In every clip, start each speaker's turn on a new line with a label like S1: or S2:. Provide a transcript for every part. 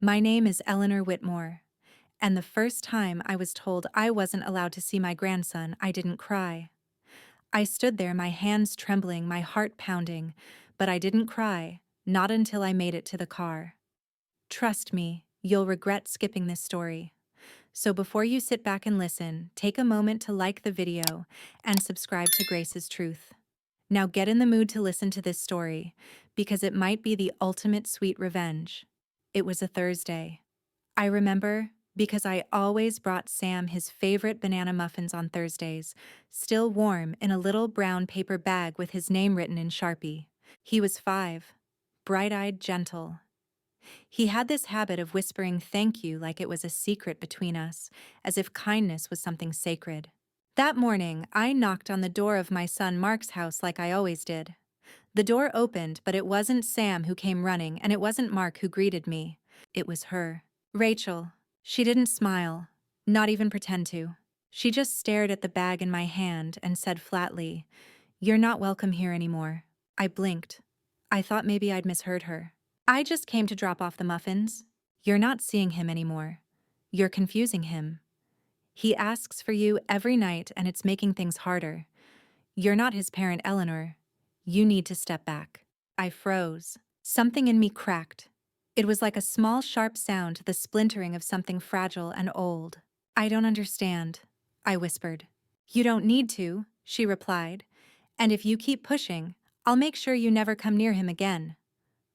S1: My name is Eleanor Whitmore, and the first time I was told I wasn't allowed to see my grandson, I didn't cry. I stood there, my hands trembling, my heart pounding, but I didn't cry, not until I made it to the car. Trust me, you'll regret skipping this story. So before you sit back and listen, take a moment to like the video and subscribe to Grace's Truth. Now get in the mood to listen to this story, because it might be the ultimate sweet revenge. It was a Thursday. I remember because I always brought Sam his favorite banana muffins on Thursdays, still warm in a little brown paper bag with his name written in Sharpie. He was 5, bright-eyed, gentle. He had this habit of whispering thank you like it was a secret between us, as if kindness was something sacred. That morning, I knocked on the door of my son Mark's house like I always did. The door opened, but it wasn't Sam who came running, and it wasn't Mark who greeted me. It was her. Rachel. She didn't smile, not even pretend to. She just stared at the bag in my hand and said flatly, "You're not welcome here anymore." I blinked. I thought maybe I'd misheard her. "I just came to drop off the muffins." "You're not seeing him anymore. You're confusing him. He asks for you every night and it's making things harder. You're not his parent, Eleanor. You need to step back." I froze. Something in me cracked. It was like a small, sharp sound, the splintering of something fragile and old. "I don't understand," I whispered. "You don't need to," she replied. "And if you keep pushing, I'll make sure you never come near him again.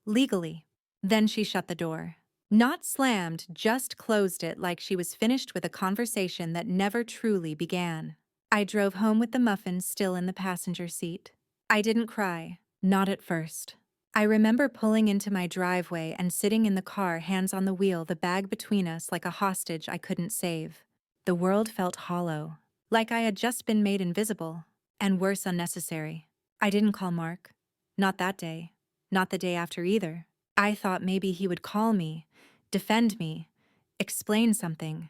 S1: Legally." Then she shut the door. Not slammed, just closed it like she was finished with a conversation that never truly began. I drove home with the muffins still in the passenger seat. I didn't cry, not at first. I remember pulling into my driveway and sitting in the car, hands on the wheel, the bag between us like a hostage I couldn't save. The world felt hollow, like I had just been made invisible, and worse, unnecessary. I didn't call Mark. Not that day. Not the day after either. I thought maybe he would call me, defend me, explain something.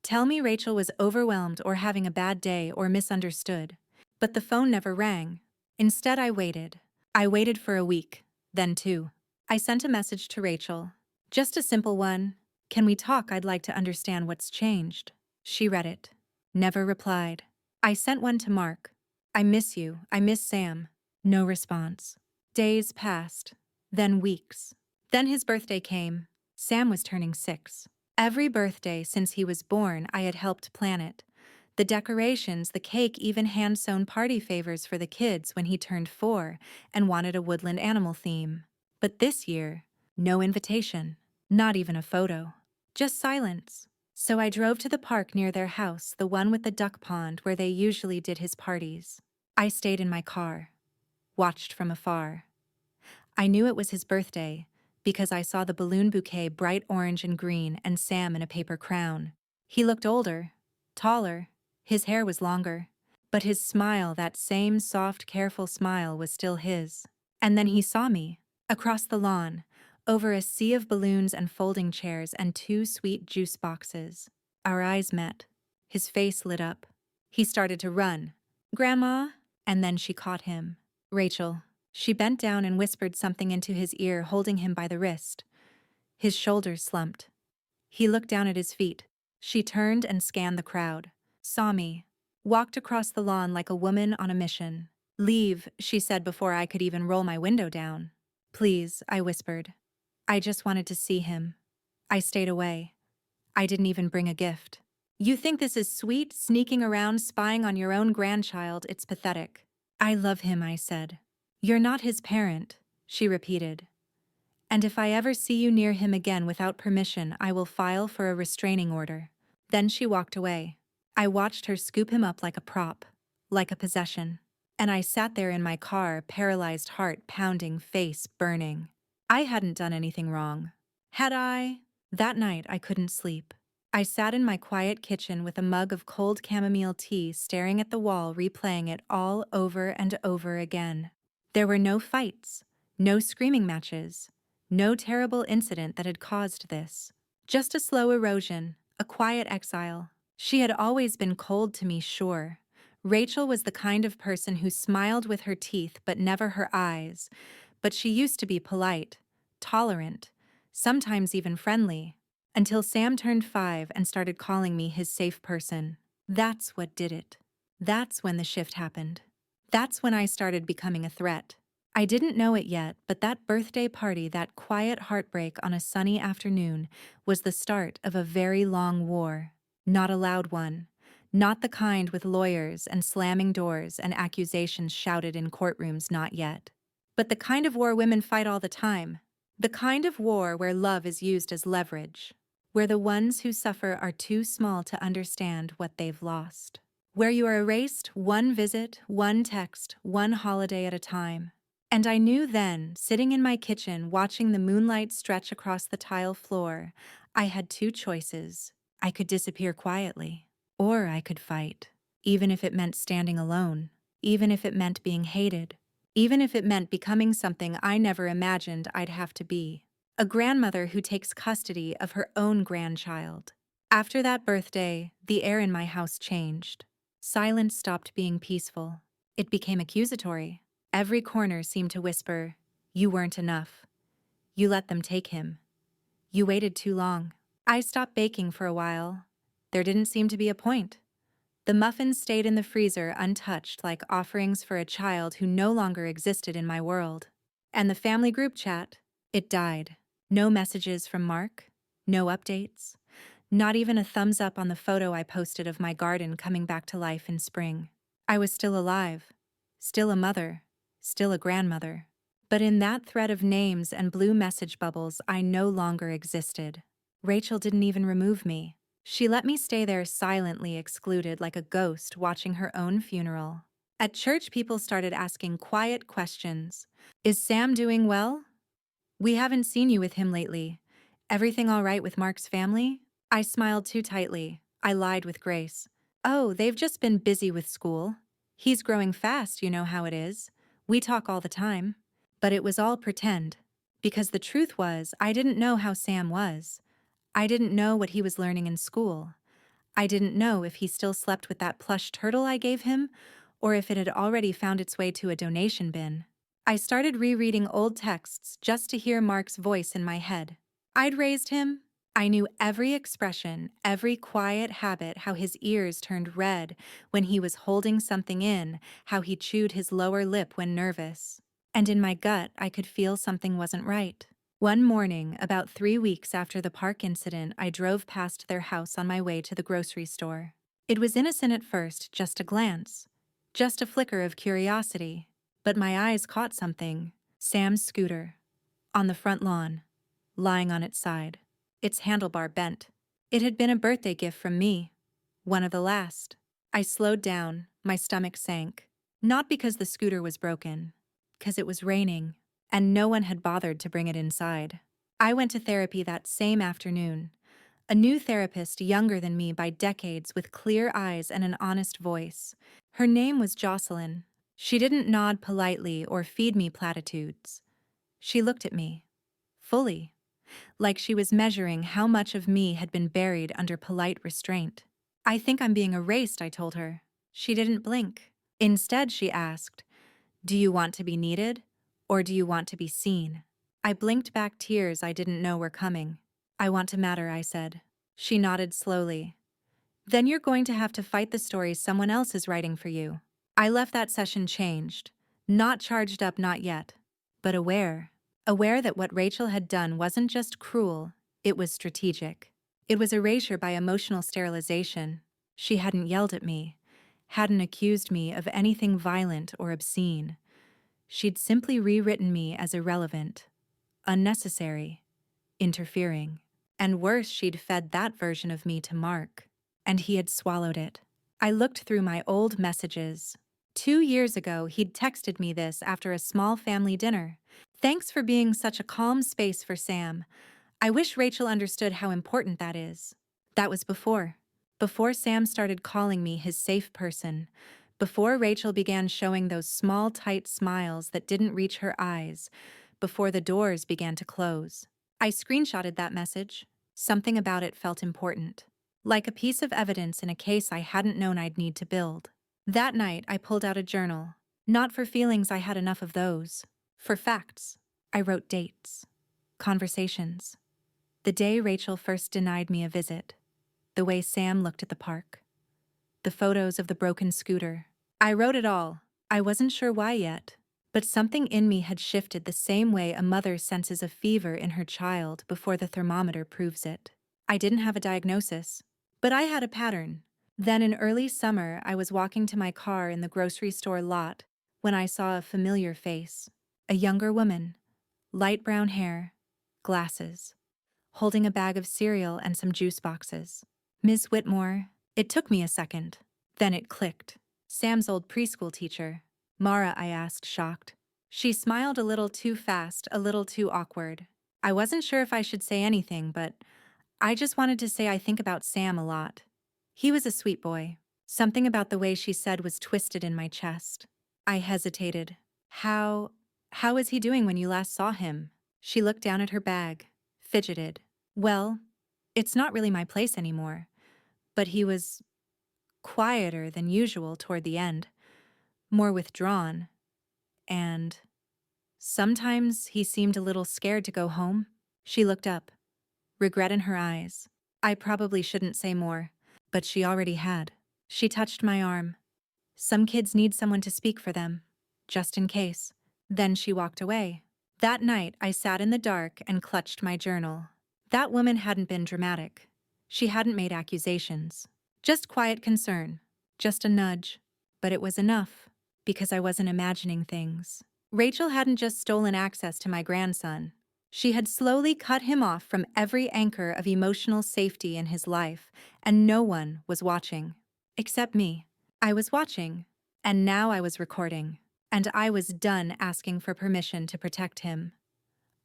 S1: Tell me Rachel was overwhelmed or having a bad day or misunderstood. But the phone never rang. Instead, I waited. I waited for a week, then 2. I sent a message to Rachel. Just a simple one. "Can we talk? I'd like to understand what's changed." She read it. Never replied. I sent one to Mark. "I miss you. I miss Sam." No response. Days passed. Then weeks. Then his birthday came. Sam was turning 6. Every birthday since he was born, I had helped plan it. The decorations, the cake, even hand-sewn party favors for the kids when he turned 4 and wanted a woodland animal theme. But this year, no invitation. Not even a photo. Just silence. So I drove to the park near their house, the one with the duck pond where they usually did his parties. I stayed in my car. Watched from afar. I knew it was his birthday because I saw the balloon bouquet, bright orange and green, and Sam in a paper crown. He looked older, taller, his hair was longer, but his smile, that same soft, careful smile, was still his. And then he saw me, across the lawn, over a sea of balloons and folding chairs and 2 sweet juice boxes. Our eyes met. His face lit up. He started to run. "Grandma?" And then she caught him. "Rachel." She bent down and whispered something into his ear, holding him by the wrist. His shoulders slumped. He looked down at his feet. She turned and scanned the crowd. Saw me. Walked across the lawn like a woman on a mission. "Leave," she said before I could even roll my window down. "Please," I whispered. I just wanted to see him. I stayed away. I didn't even bring a gift. "You think this is sweet, sneaking around, spying on your own grandchild? It's pathetic." "I love him," I said. "You're not his parent," she repeated. "And if I ever see you near him again without permission, I will file for a restraining order." Then she walked away. I watched her scoop him up like a prop, like a possession. And I sat there in my car, paralyzed, heart pounding, face burning. I hadn't done anything wrong. Had I? That night I couldn't sleep. I sat in my quiet kitchen with a mug of cold chamomile tea, staring at the wall, replaying it all over and over again. There were no fights, no screaming matches, no terrible incident that had caused this. Just a slow erosion, a quiet exile. She had always been cold to me, sure. Rachel was the kind of person who smiled with her teeth but never her eyes. But she used to be polite, tolerant, sometimes even friendly, until Sam turned 5 and started calling me his safe person. That's what did it. That's when the shift happened. That's when I started becoming a threat. I didn't know it yet, but that birthday party, that quiet heartbreak on a sunny afternoon, was the start of a very long war. Not a loud one. Not the kind with lawyers and slamming doors and accusations shouted in courtrooms, not yet. But the kind of war women fight all the time. The kind of war where love is used as leverage. Where the ones who suffer are too small to understand what they've lost. Where you are erased one visit, one text, one holiday at a time. And I knew then, sitting in my kitchen watching the moonlight stretch across the tile floor, I had two choices. I could disappear quietly, or I could fight, even if it meant standing alone, even if it meant being hated, even if it meant becoming something I never imagined I'd have to be. A grandmother who takes custody of her own grandchild. After that birthday, the air in my house changed. Silence stopped being peaceful. It became accusatory. Every corner seemed to whisper, "You weren't enough. You let them take him. You waited too long." I stopped baking for a while. There didn't seem to be a point. The muffins stayed in the freezer untouched like offerings for a child who no longer existed in my world. And the family group chat, it died. No messages from Mark, no updates, not even a thumbs up on the photo I posted of my garden coming back to life in spring. I was still alive, still a mother, still a grandmother. But in that thread of names and blue message bubbles, I no longer existed. Rachel didn't even remove me. She let me stay there silently excluded like a ghost watching her own funeral. At church, people started asking quiet questions. Is Sam doing well? We haven't seen you with him lately. Everything all right with Mark's family? I smiled too tightly. I lied with grace. Oh, they've just been busy with school. He's growing fast, you know how it is. We talk all the time. But it was all pretend. Because the truth was, I didn't know how Sam was. I didn't know what he was learning in school. I didn't know if he still slept with that plush turtle I gave him, or if it had already found its way to a donation bin. I started rereading old texts just to hear Mark's voice in my head. I'd raised him. I knew every expression, every quiet habit, how his ears turned red when he was holding something in, how he chewed his lower lip when nervous. And in my gut, I could feel something wasn't right. One morning, about 3 weeks after the park incident, I drove past their house on my way to the grocery store. It was innocent at first, just a glance. Just a flicker of curiosity. But my eyes caught something. Sam's scooter. On the front lawn. Lying on its side. Its handlebar bent. It had been a birthday gift from me. One of the last. I slowed down, my stomach sank. Not because the scooter was broken. 'Cause it was raining. And no one had bothered to bring it inside. I went to therapy that same afternoon. A new therapist younger than me by decades with clear eyes and an honest voice. Her name was Jocelyn. She didn't nod politely or feed me platitudes. She looked at me. Fully. Like she was measuring how much of me had been buried under polite restraint. "I think I'm being erased," I told her. She didn't blink. Instead, she asked, "Do you want to be needed? Or do you want to be seen?" I blinked back tears I didn't know were coming. "I want to matter," I said. She nodded slowly. "Then you're going to have to fight the stories someone else is writing for you." I left that session changed. Not charged up, not yet. But aware. Aware that what Rachel had done wasn't just cruel, it was strategic. It was erasure by emotional sterilization. She hadn't yelled at me, hadn't accused me of anything violent or obscene. She'd simply rewritten me as irrelevant, unnecessary, interfering. And worse, she'd fed that version of me to Mark. And he had swallowed it. I looked through my old messages. 2 years ago, he'd texted me this after a small family dinner. "Thanks for being such a calm space for Sam. I wish Rachel understood how important that is." That was before. Before Sam started calling me his safe person. Before Rachel began showing those small, tight smiles that didn't reach her eyes. Before the doors began to close. I screenshotted that message. Something about it felt important. Like a piece of evidence in a case I hadn't known I'd need to build. That night, I pulled out a journal. Not for feelings, I had enough of those. For facts. I wrote dates. Conversations. The day Rachel first denied me a visit. The way Sam looked at the park. The photos of the broken scooter. I wrote it all. I wasn't sure why yet, but something in me had shifted the same way a mother senses a fever in her child before the thermometer proves it. I didn't have a diagnosis, but I had a pattern. Then in early summer, I was walking to my car in the grocery store lot when I saw a familiar face. A younger woman, light brown hair, glasses, holding a bag of cereal and some juice boxes. Ms. Whitmore. It took me a second. Then it clicked. Sam's old preschool teacher. Mara, I asked, shocked. She smiled a little too fast, a little too awkward. I wasn't sure if I should say anything, but I just wanted to say I think about Sam a lot. He was a sweet boy. Something about the way she said was twisted in my chest. I hesitated. How is he doing when you last saw him? She looked down at her bag, fidgeted. Well, it's not really my place anymore, but he was quieter than usual toward the end, more withdrawn, and sometimes he seemed a little scared to go home. She looked up, regret in her eyes. I probably shouldn't say more, but she already had. She touched my arm. Some kids need someone to speak for them, just in case. Then she walked away. That night, I sat in the dark and clutched my journal. That woman hadn't been dramatic. She hadn't made accusations. Just quiet concern. Just a nudge. But it was enough, because I wasn't imagining things. Rachel hadn't just stolen access to my grandson. She had slowly cut him off from every anchor of emotional safety in his life, and no one was watching. Except me. I was watching, and now I was recording. And I was done asking for permission to protect him.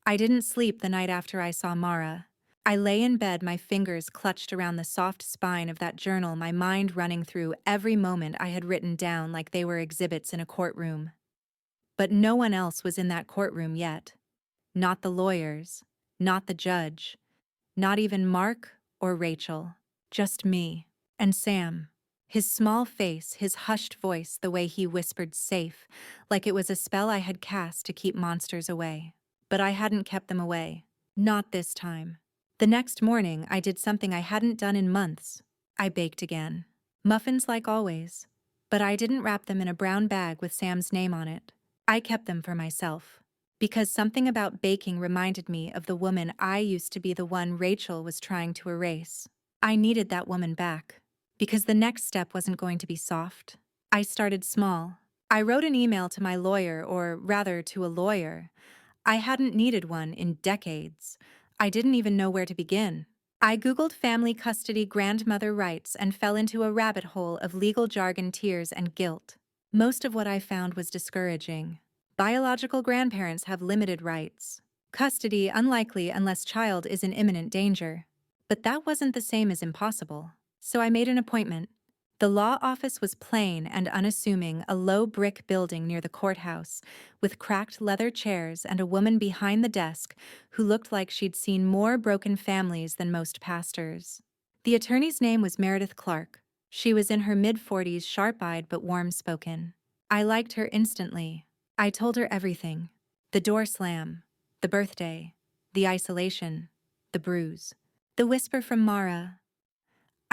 S1: I didn't sleep the night after I saw Mara. I lay in bed, my fingers clutched around the soft spine of that journal, my mind running through every moment I had written down like they were exhibits in a courtroom. But no one else was in that courtroom yet. Not the lawyers, not the judge, not even Mark or Rachel. Just me and Sam. His small face, his hushed voice, the way he whispered safe, like it was a spell I had cast to keep monsters away. But I hadn't kept them away. Not this time. The next morning, I did something I hadn't done in months. I baked again. Muffins like always. But I didn't wrap them in a brown bag with Sam's name on it. I kept them for myself. Because something about baking reminded me of the woman I used to be, the one Rachel was trying to erase. I needed that woman back. Because the next step wasn't going to be soft. I started small. I wrote an email to my lawyer, or rather to a lawyer. I hadn't needed one in decades. I didn't even know where to begin. I Googled family custody grandmother rights and fell into a rabbit hole of legal jargon, tears, and guilt. Most of what I found was discouraging. Biological grandparents have limited rights. Custody unlikely unless child is in imminent danger. But that wasn't the same as impossible. So I made an appointment. The law office was plain and unassuming, a low brick building near the courthouse, with cracked leather chairs and a woman behind the desk who looked like she'd seen more broken families than most pastors. The attorney's name was Meredith Clark. She was in her mid-40s, sharp-eyed but warm-spoken. I liked her instantly. I told her everything. The door slam, the birthday, the isolation, the bruise, the whisper from Mara.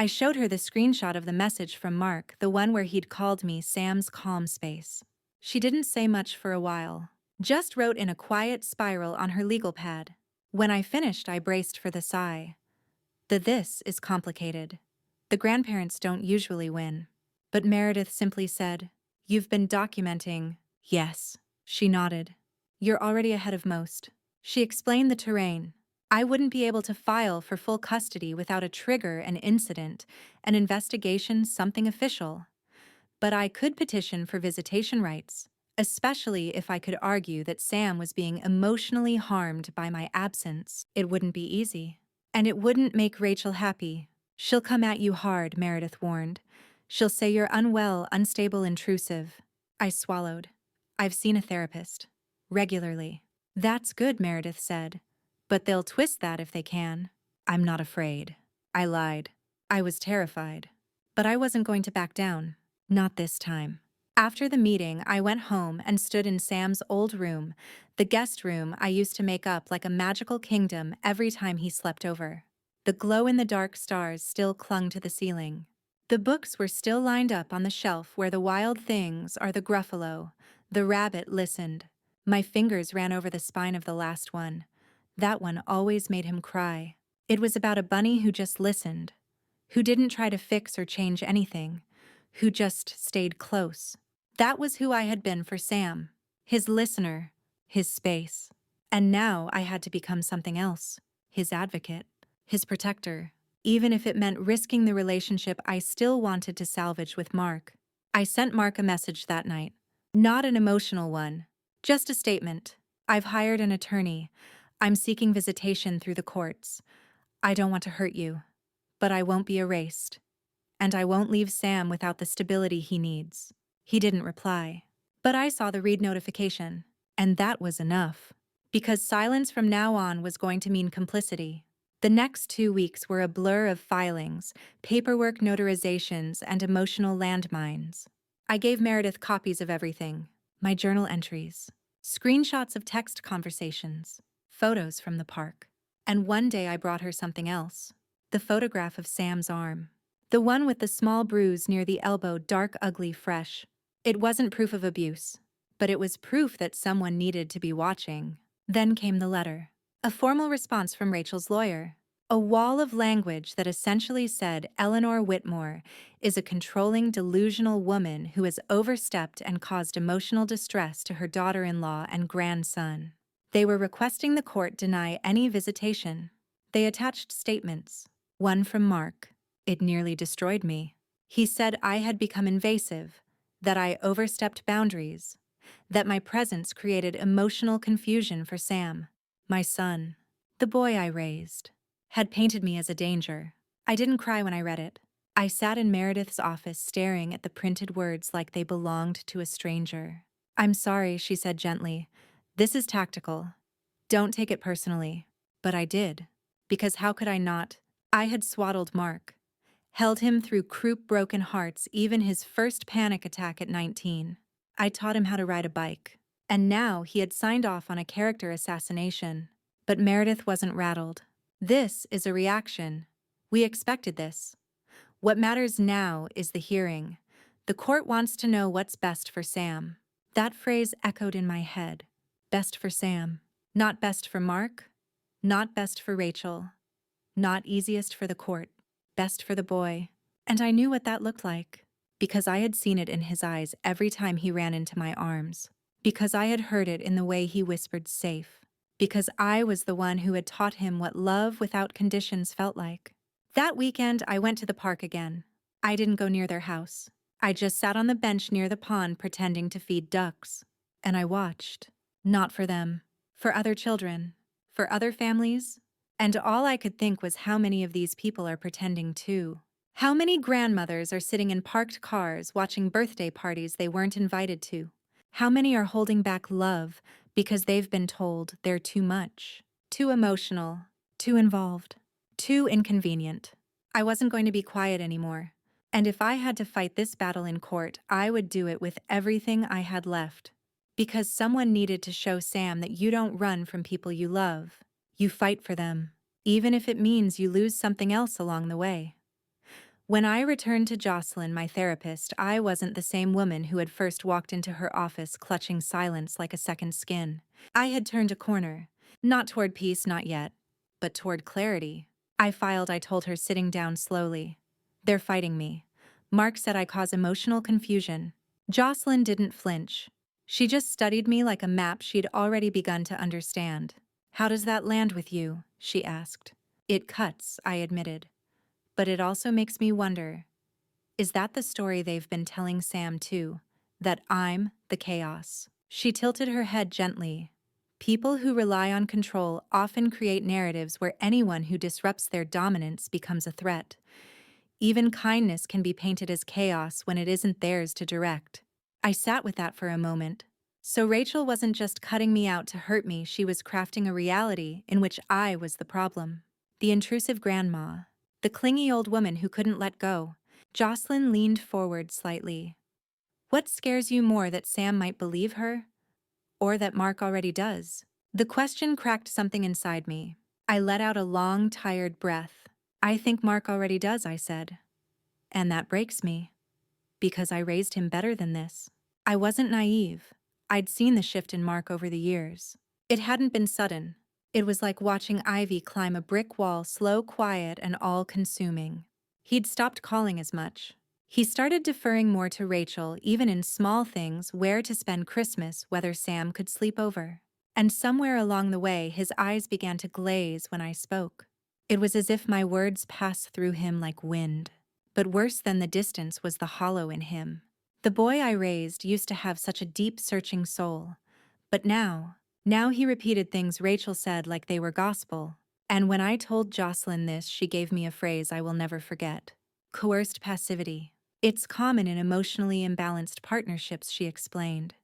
S1: I showed her the screenshot of the message from Mark, the one where he'd called me Sam's calm space. She didn't say much for a while, just wrote in a quiet spiral on her legal pad. When I finished, I braced for the sigh. The this is complicated. The grandparents don't usually win. But Meredith simply said, "You've been documenting." "Yes." She nodded. "You're already ahead of most." She explained the terrain. I wouldn't be able to file for full custody without a trigger, an incident, an investigation, something official. But I could petition for visitation rights, especially if I could argue that Sam was being emotionally harmed by my absence. It wouldn't be easy. And it wouldn't make Rachel happy. She'll come at you hard, Meredith warned. She'll say you're unwell, unstable, intrusive. I swallowed. I've seen a therapist. Regularly. That's good, Meredith said. But they'll twist that if they can. I'm not afraid. I lied. I was terrified. But I wasn't going to back down. Not this time. After the meeting, I went home and stood in Sam's old room, the guest room I used to make up like a magical kingdom every time he slept over. The glow-in-the-dark stars still clung to the ceiling. The books were still lined up on the shelf where the wild things are the Gruffalo. The rabbit listened. My fingers ran over the spine of the last one. That one always made him cry. It was about a bunny who just listened, who didn't try to fix or change anything, who just stayed close. That was who I had been for Sam, his listener, his space. And now I had to become something else, his advocate, his protector, even if it meant risking the relationship I still wanted to salvage with Mark. I sent Mark a message that night. Not an emotional one, just a statement. I've hired an attorney. I'm seeking visitation through the courts. I don't want to hurt you, but I won't be erased. And I won't leave Sam without the stability he needs. He didn't reply. But I saw the read notification, and that was enough. Because silence from now on was going to mean complicity. The next 2 weeks were a blur of filings, paperwork notarizations, and emotional landmines. I gave Meredith copies of everything, my journal entries, screenshots of text conversations, photos from the park. And one day I brought her something else, the photograph of Sam's arm. The one with the small bruise near the elbow, dark, ugly, fresh. It wasn't proof of abuse, but it was proof that someone needed to be watching. Then came the letter. A formal response from Rachel's lawyer. A wall of language that essentially said Eleanor Whitmore is a controlling, delusional woman who has overstepped and caused emotional distress to her daughter-in-law and grandson. They were requesting the court deny any visitation. They attached statements. One from Mark. It nearly destroyed me. He said I had become invasive, that I overstepped boundaries, that my presence created emotional confusion for Sam, my son, the boy I raised, had painted me as a danger. I didn't cry when I read it. I sat in Meredith's office staring at the printed words like they belonged to a stranger. I'm sorry, she said gently. This is tactical. Don't take it personally. But I did. Because how could I not? I had swaddled Mark. Held him through croup broken hearts, even his first panic attack at 19. I taught him how to ride a bike. And now he had signed off on a character assassination. But Meredith wasn't rattled. This is a reaction. We expected this. What matters now is the hearing. The court wants to know what's best for Sam. That phrase echoed in my head. Best for Sam. Not best for Mark. Not best for Rachel. Not easiest for the court. Best for the boy. And I knew what that looked like, because I had seen it in his eyes every time he ran into my arms, because I had heard it in the way he whispered safe, because I was the one who had taught him what love without conditions felt like. That weekend, I went to the park again. I didn't go near their house. I just sat on the bench near the pond pretending to feed ducks. And I watched. Not for them. For other children. For other families. And all I could think was how many of these people are pretending too. How many grandmothers are sitting in parked cars watching birthday parties they weren't invited to? How many are holding back love because they've been told they're too much, too emotional, too involved, too inconvenient? I wasn't going to be quiet anymore. And if I had to fight this battle in court, I would do it with everything I had left. Because someone needed to show Sam that you don't run from people you love. You fight for them, even if it means you lose something else along the way. When I returned to Jocelyn, my therapist, I wasn't the same woman who had first walked into her office clutching silence like a second skin. I had turned a corner, not toward peace, not yet, but toward clarity. I told her, sitting down slowly. They're fighting me. Mark said I cause emotional confusion. Jocelyn didn't flinch. She just studied me like a map she'd already begun to understand. How does that land with you? She asked. It cuts, I admitted. But it also makes me wonder, is that the story they've been telling Sam too? That I'm the chaos? She tilted her head gently. People who rely on control often create narratives where anyone who disrupts their dominance becomes a threat. Even kindness can be painted as chaos when it isn't theirs to direct. I sat with that for a moment. So Rachel wasn't just cutting me out to hurt me, she was crafting a reality in which I was the problem. The intrusive grandma. The clingy old woman who couldn't let go. Jocelyn leaned forward slightly. What scares you more, that Sam might believe her, or that Mark already does? The question cracked something inside me. I let out a long, tired breath. I think Mark already does, I said. And that breaks me, because I raised him better than this. I wasn't naive. I'd seen the shift in Mark over the years. It hadn't been sudden. It was like watching ivy climb a brick wall, slow, quiet, and all-consuming. He'd stopped calling as much. He started deferring more to Rachel, even in small things: where to spend Christmas, whether Sam could sleep over. And somewhere along the way, his eyes began to glaze when I spoke. It was as if my words passed through him like wind. But worse than the distance was the hollow in him. The boy I raised used to have such a deep, searching soul. But now he repeated things Rachel said like they were gospel. And when I told Jocelyn this, she gave me a phrase I will never forget. Coerced passivity. It's common in emotionally imbalanced partnerships, she explained.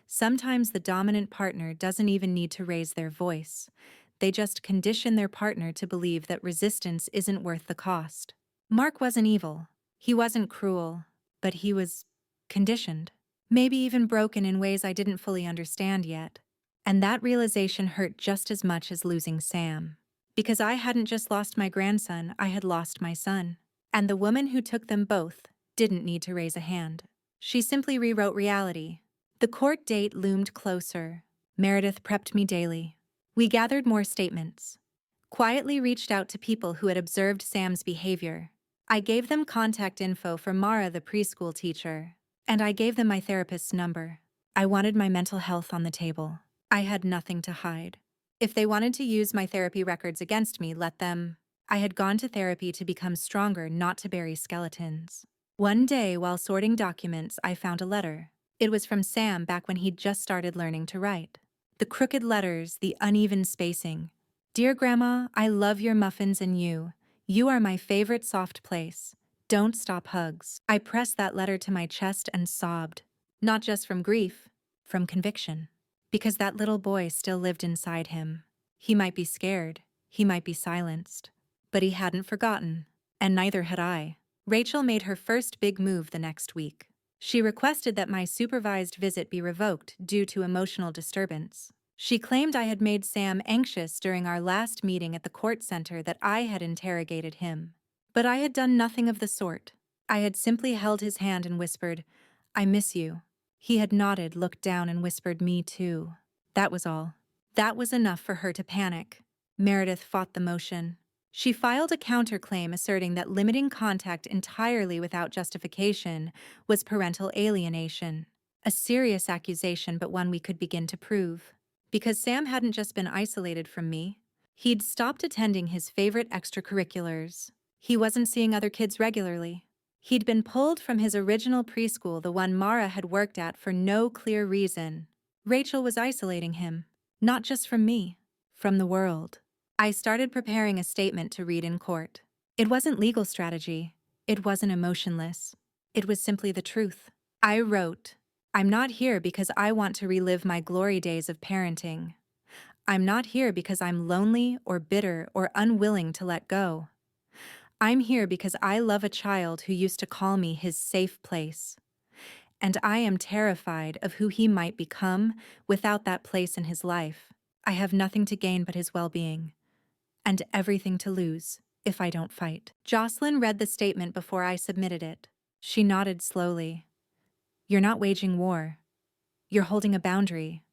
S1: Sometimes the dominant partner doesn't even need to raise their voice. They just condition their partner to believe that resistance isn't worth the cost. Mark wasn't evil. He wasn't cruel. But he was conditioned. Maybe even broken in ways I didn't fully understand yet. And that realization hurt just as much as losing Sam. Because I hadn't just lost my grandson, I had lost my son. And the woman who took them both didn't need to raise a hand. She simply rewrote reality. The court date loomed closer. Meredith prepped me daily. We gathered more statements. Quietly reached out to people who had observed Sam's behavior. I gave them contact info for Mara, the preschool teacher. And I gave them my therapist's number. I wanted my mental health on the table. I had nothing to hide. If they wanted to use my therapy records against me, let them. I had gone to therapy to become stronger, not to bury skeletons. One day, while sorting documents, I found a letter. It was from Sam back when he'd just started learning to write. The crooked letters, the uneven spacing. Dear Grandma, I love your muffins and you. You are my favorite soft place. Don't stop hugs. I pressed that letter to my chest and sobbed. Not just from grief, from conviction. Because that little boy still lived inside him. He might be scared, he might be silenced, but he hadn't forgotten, and neither had I. Rachel made her first big move the next week. She requested that my supervised visit be revoked due to emotional disturbance. She claimed I had made Sam anxious during our last meeting at the court center, that I had interrogated him. But I had done nothing of the sort. I had simply held his hand and whispered, "I miss you." He had nodded, looked down, and whispered, "Me too." That was all. That was enough for her to panic. Meredith fought the motion. She filed a counterclaim asserting that limiting contact entirely without justification was parental alienation. A serious accusation, but one we could begin to prove. Because Sam hadn't just been isolated from me. He'd stopped attending his favorite extracurriculars. He wasn't seeing other kids regularly. He'd been pulled from his original preschool, the one Mara had worked at, for no clear reason. Rachel was isolating him. Not just from me, from the world. I started preparing a statement to read in court. It wasn't legal strategy. It wasn't emotionless. It was simply the truth. I wrote, "I'm not here because I want to relive my glory days of parenting. I'm not here because I'm lonely or bitter or unwilling to let go. I'm here because I love a child who used to call me his safe place. And I am terrified of who he might become without that place in his life. I have nothing to gain but his well-being. And everything to lose if I don't fight." Jocelyn read the statement before I submitted it. She nodded slowly. "You're not waging war. You're holding a boundary.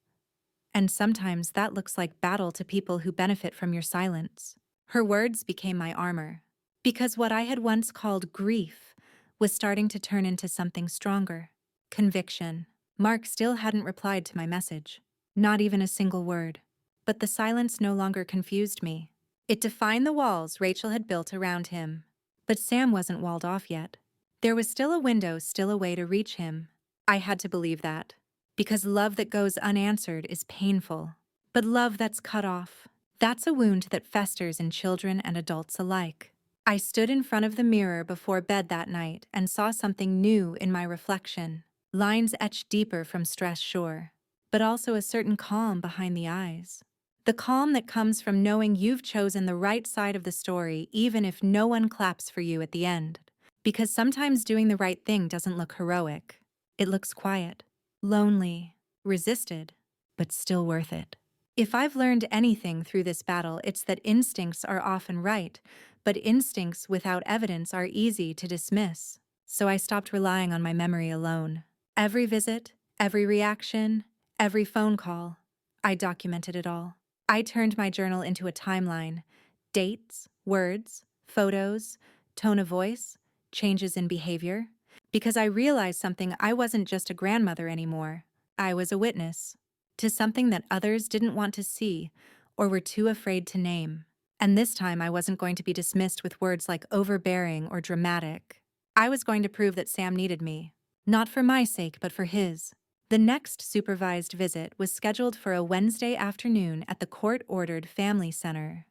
S1: And sometimes that looks like battle to people who benefit from your silence." Her words became my armor. Because what I had once called grief was starting to turn into something stronger. Conviction. Mark still hadn't replied to my message. Not even a single word. But the silence no longer confused me. It defined the walls Rachel had built around him. But Sam wasn't walled off yet. There was still a window, still a way to reach him. I had to believe that. Because love that goes unanswered is painful. But love that's cut off, that's a wound that festers in children and adults alike. I stood in front of the mirror before bed that night and saw something new in my reflection. Lines etched deeper from stress, sure, but also a certain calm behind the eyes. The calm that comes from knowing you've chosen the right side of the story, even if no one claps for you at the end. Because sometimes doing the right thing doesn't look heroic. It looks quiet, lonely, resisted, but still worth it. If I've learned anything through this battle, it's that instincts are often right, but instincts without evidence are easy to dismiss. So I stopped relying on my memory alone. Every visit, every reaction, every phone call, I documented it all. I turned my journal into a timeline. Dates, words, photos, tone of voice, changes in behavior. Because I realized something, I wasn't just a grandmother anymore. I was a witness to something that others didn't want to see or were too afraid to name. And this time I wasn't going to be dismissed with words like overbearing or dramatic. I was going to prove that Sam needed me, not for my sake, but for his. The next supervised visit was scheduled for a Wednesday afternoon at the court-ordered family center.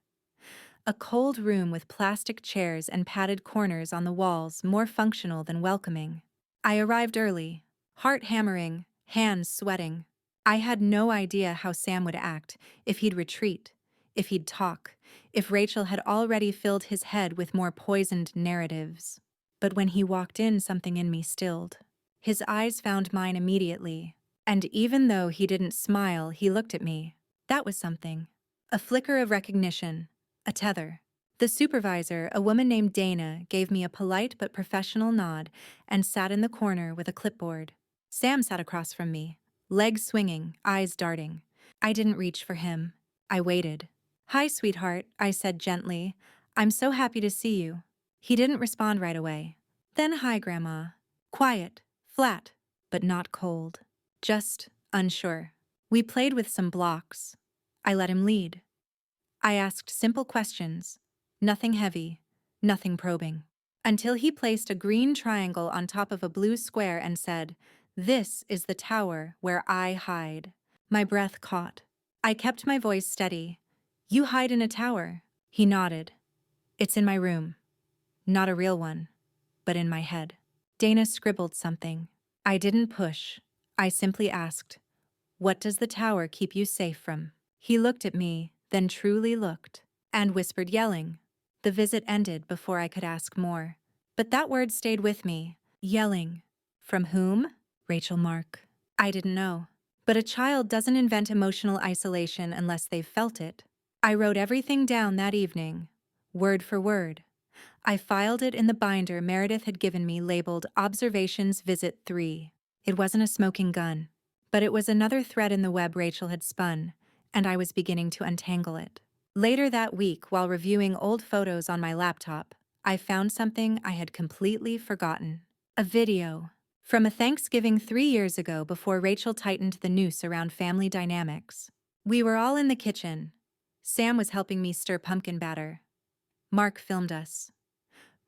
S1: A cold room with plastic chairs and padded corners on the walls, more functional than welcoming. I arrived early, heart hammering, hands sweating. I had no idea how Sam would act, if he'd retreat, if he'd talk, if Rachel had already filled his head with more poisoned narratives. But when he walked in, something in me stilled. His eyes found mine immediately, and even though he didn't smile, he looked at me. That was something. A flicker of recognition, a tether. The supervisor, a woman named Dana, gave me a polite but professional nod and sat in the corner with a clipboard. Sam sat across from me, legs swinging, eyes darting. I didn't reach for him. I waited. "Hi, sweetheart," I said gently. "I'm so happy to see you." He didn't respond right away. Then, "Hi, Grandma." Quiet, flat, but not cold. Just unsure. We played with some blocks. I let him lead. I asked simple questions, nothing heavy, nothing probing, until he placed a green triangle on top of a blue square and said, "This is the tower where I hide." My breath caught. I kept my voice steady. "You hide in a tower?" He nodded. "It's in my room. Not a real one, but in my head." Dana scribbled something. I didn't push. I simply asked, "What does the tower keep you safe from?" He looked at me, then truly looked, and whispered, "Yelling." The visit ended before I could ask more. But that word stayed with me. Yelling. From whom? Rachel Mark. I didn't know. But a child doesn't invent emotional isolation unless they've felt it. I wrote everything down that evening, word for word. I filed it in the binder Meredith had given me labeled Observations Visit 3. It wasn't a smoking gun, but it was another thread in the web Rachel had spun, and I was beginning to untangle it. Later that week, while reviewing old photos on my laptop, I found something I had completely forgotten. A video from a Thanksgiving 3 years ago before Rachel tightened the noose around family dynamics. We were all in the kitchen. Sam was helping me stir pumpkin batter. Mark filmed us.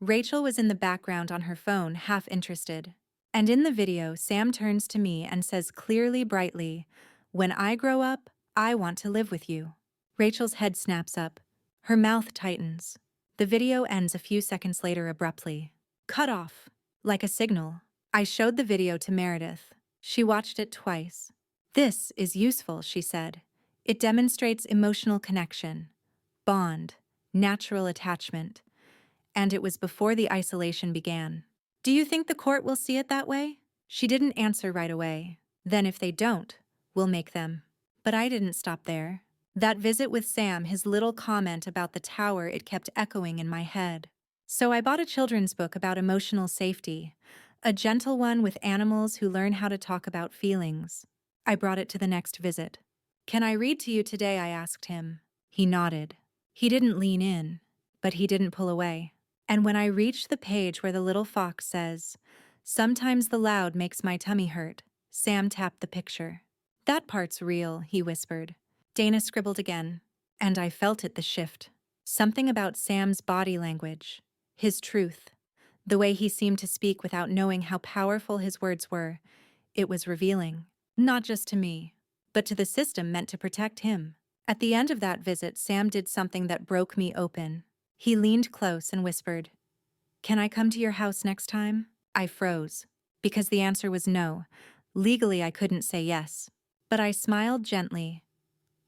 S1: Rachel was in the background on her phone, half interested. And in the video, Sam turns to me and says clearly, brightly, "When I grow up, I want to live with you." Rachel's head snaps up. Her mouth tightens. The video ends a few seconds later abruptly. Cut off. Like a signal. I showed the video to Meredith. She watched it twice. "This is useful," she said. "It demonstrates emotional connection, bond, natural attachment." And it was before the isolation began. "Do you think the court will see it that way?" She didn't answer right away. "Then if they don't, we'll make them." But I didn't stop there. That visit with Sam, his little comment about the tower, it kept echoing in my head. So I bought a children's book about emotional safety, a gentle one with animals who learn how to talk about feelings. I brought it to the next visit. "Can I read to you today?" I asked him. He nodded. He didn't lean in, but he didn't pull away. And when I reached the page where the little fox says, "Sometimes the loud makes my tummy hurt," Sam tapped the picture. "That part's real," he whispered. Dana scribbled again, and I felt it, the shift. Something about Sam's body language, his truth, the way he seemed to speak without knowing how powerful his words were. It was revealing, not just to me, but to the system meant to protect him. At the end of that visit, Sam did something that broke me open. He leaned close and whispered, "Can I come to your house next time?" I froze, because the answer was no. Legally, I couldn't say yes. But I smiled gently.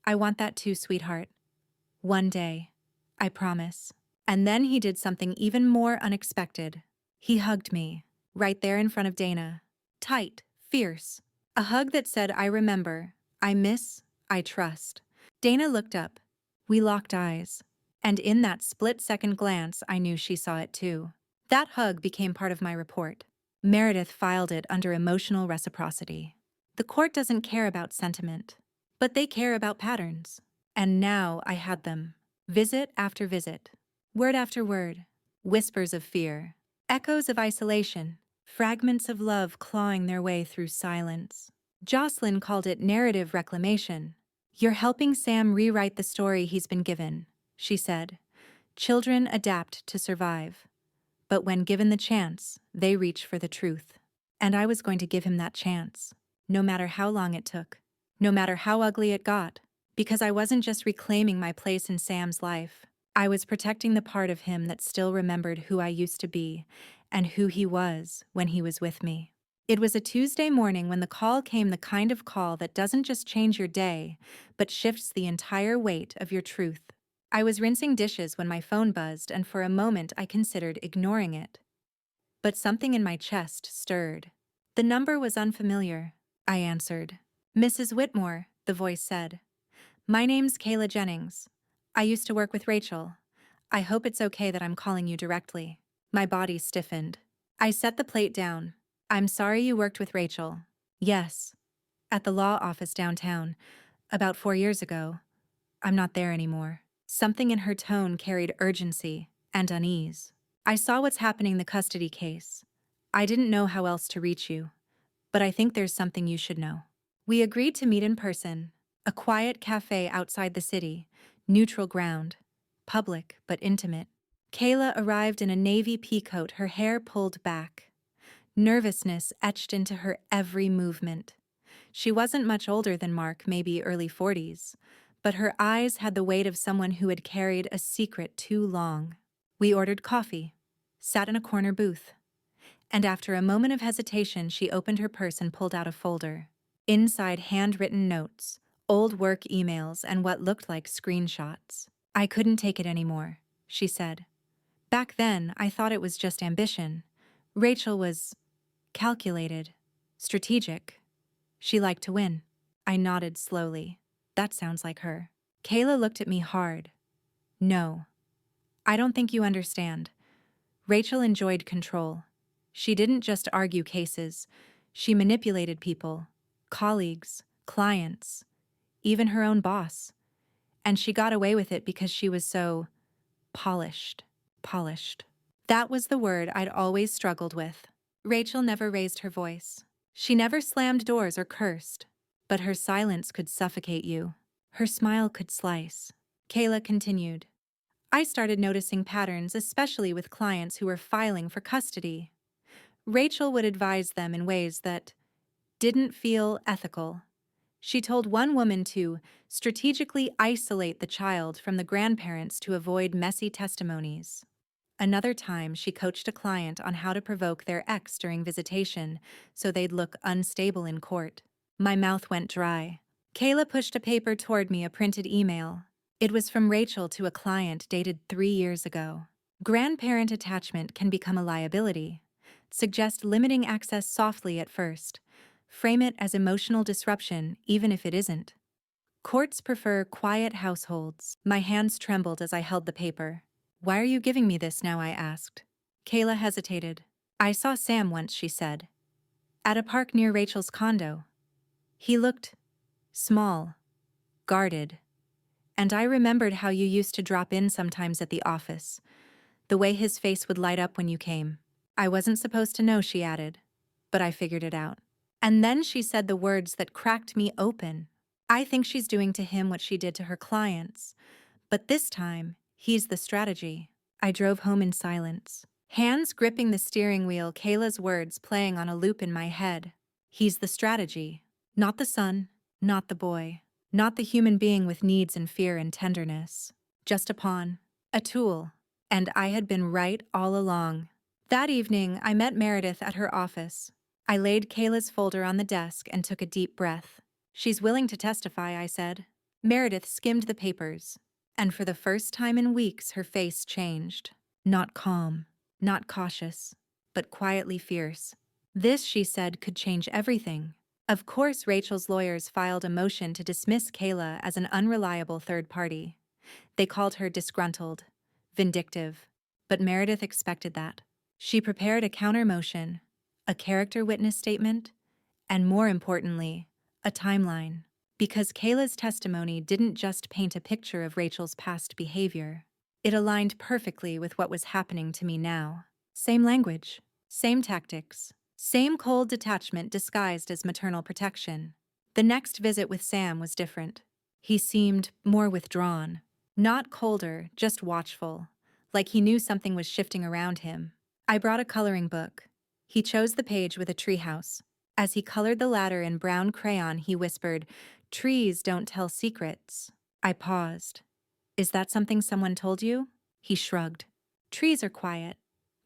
S1: "I want that too, sweetheart. One day. I promise." And then he did something even more unexpected. He hugged me, right there in front of Dana. Tight, Fierce. A hug that said, I remember, I miss, I trust. Dana looked up. We locked eyes. And in that split-second glance, I knew she saw it too. That hug became part of my report. Meredith filed it under emotional reciprocity. The court doesn't care about sentiment, but they care about patterns. And now I had them. Visit after visit. Word after word. Whispers of fear. Echoes of isolation. Fragments of love clawing their way through silence. Jocelyn called it narrative reclamation. You're helping Sam rewrite the story he's been given, she said. Children adapt to survive. But when given the chance, they reach for the truth. And I was going to give him that chance, no matter how long it took, no matter how ugly it got, because I wasn't just reclaiming my place in Sam's life. I was protecting the part of him that still remembered who I used to be and who he was when he was with me. It was a Tuesday morning when the call came, the kind of call that doesn't just change your day, but shifts the entire weight of your truth. I was rinsing dishes when my phone buzzed, and for a moment I considered ignoring it. But something in my chest stirred. The number was unfamiliar. I answered. Mrs. Whitmore, the voice said. My name's Kayla Jennings. I used to work with Rachel. I hope it's okay that I'm calling you directly. My body stiffened. I set the plate down. I'm sorry you worked with Rachel. Yes. At the law office downtown. About 4 years ago. I'm not there anymore. Something in her tone carried urgency and unease. I saw what's happening in the custody case. I didn't know how else to reach you, but I think there's something you should know. We agreed to meet in person, a quiet cafe outside the city, neutral ground, public but intimate. Kayla arrived in a navy peacoat, her hair pulled back. Nervousness etched into her every movement. She wasn't much older than Mark, maybe early 40s, but her eyes had the weight of someone who had carried a secret too long. We ordered coffee, sat in a corner booth, and after a moment of hesitation, she opened her purse and pulled out a folder. Inside, handwritten notes, old work emails, and what looked like screenshots. I couldn't take it anymore, she said. Back then, I thought it was just ambition. Rachel was calculated, strategic. She liked to win. I nodded slowly. That sounds like her. Kayla looked at me hard. No. I don't think you understand. Rachel enjoyed control. She didn't just argue cases. She manipulated people, colleagues, clients, even her own boss. And she got away with it because she was so polished. Polished. That was the word I'd always struggled with. Rachel never raised her voice. She never slammed doors or cursed. But her silence could suffocate you. Her smile could slice. Kayla continued. I started noticing patterns, especially with clients who were filing for custody. Rachel would advise them in ways that didn't feel ethical. She told one woman to strategically isolate the child from the grandparents to avoid messy testimonies. Another time, she coached a client on how to provoke their ex during visitation so they'd look unstable in court. My mouth went dry. Kayla pushed a paper toward me, a printed email. It was from Rachel to a client dated 3 years ago. Grandparent attachment can become a liability. Suggest limiting access softly at first. Frame it as emotional disruption, even if it isn't. Courts prefer quiet households. My hands trembled as I held the paper. Why are you giving me this now? I asked. Kayla hesitated. I saw Sam once, she said. At a park near Rachel's condo. He looked small, guarded. And I remembered how you used to drop in sometimes at the office. The way his face would light up when you came. I wasn't supposed to know, she added. But I figured it out. And then she said the words that cracked me open. I think she's doing to him what she did to her clients. But this time, he's the strategy. I drove home in silence. Hands gripping the steering wheel, Kayla's words playing on a loop in my head. He's the strategy. Not the son, not the boy. Not the human being with needs and fear and tenderness. Just a pawn. A tool. And I had been right all along. That evening, I met Meredith at her office. I laid Kayla's folder on the desk and took a deep breath. She's willing to testify, I said. Meredith skimmed the papers. And for the first time in weeks, her face changed. Not calm, not cautious, but quietly fierce. This, she said, could change everything. Of course, Rachel's lawyers filed a motion to dismiss Kayla as an unreliable third party. They called her disgruntled, vindictive. But Meredith expected that. She prepared a counter motion, a character witness statement, and more importantly, a timeline. Because Kayla's testimony didn't just paint a picture of Rachel's past behavior, it aligned perfectly with what was happening to me now. Same language, same tactics, same cold detachment disguised as maternal protection. The next visit with Sam was different. He seemed more withdrawn. Not colder, just watchful, like he knew something was shifting around him. I brought a coloring book. He chose the page with a treehouse. As he colored the latter in brown crayon, he whispered, "Trees don't tell secrets." I paused. "Is that something someone told you?" He shrugged. "Trees are quiet.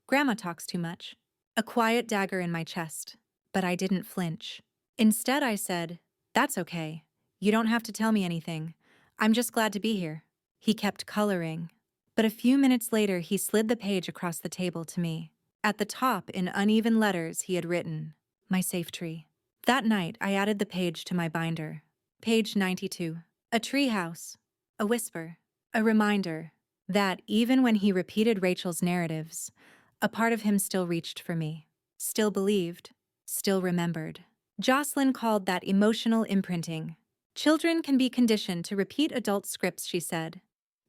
S1: Grandma talks too much." A quiet dagger in my chest, but I didn't flinch. Instead, I said, "That's okay. You don't have to tell me anything. I'm just glad to be here." He kept coloring, but a few minutes later he slid the page across the table to me. At the top, in uneven letters, he had written, "My safe tree." That night, I added the page to my binder. Page 92. A treehouse, a whisper, a reminder that even when he repeated Rachel's narratives, a part of him still reached for me, still believed, still remembered. Jocelyn called that emotional imprinting. Children can be conditioned to repeat adult scripts, she said.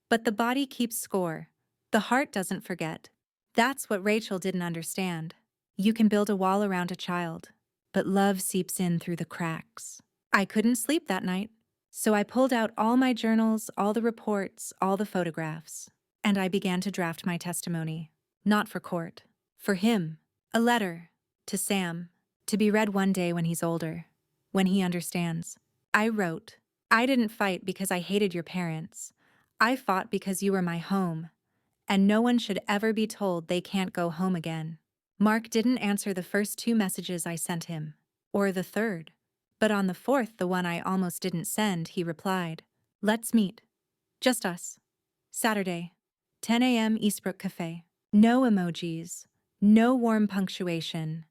S1: But the body keeps score. The heart doesn't forget. That's what Rachel didn't understand. You can build a wall around a child, but love seeps in through the cracks. I couldn't sleep that night, so I pulled out all my journals, all the reports, all the photographs, and I began to draft my testimony. Not for court. For him. A letter. To Sam. To be read one day when he's older. When he understands. I wrote, "I didn't fight because I hated your parents. I fought because you were my home. And no one should ever be told they can't go home again." Mark didn't answer the first 2 messages I sent him. Or the third. But on the fourth, the one I almost didn't send, he replied, "Let's meet. Just us. Saturday. 10 a.m. Eastbrook Cafe." No emojis. No warm punctuation.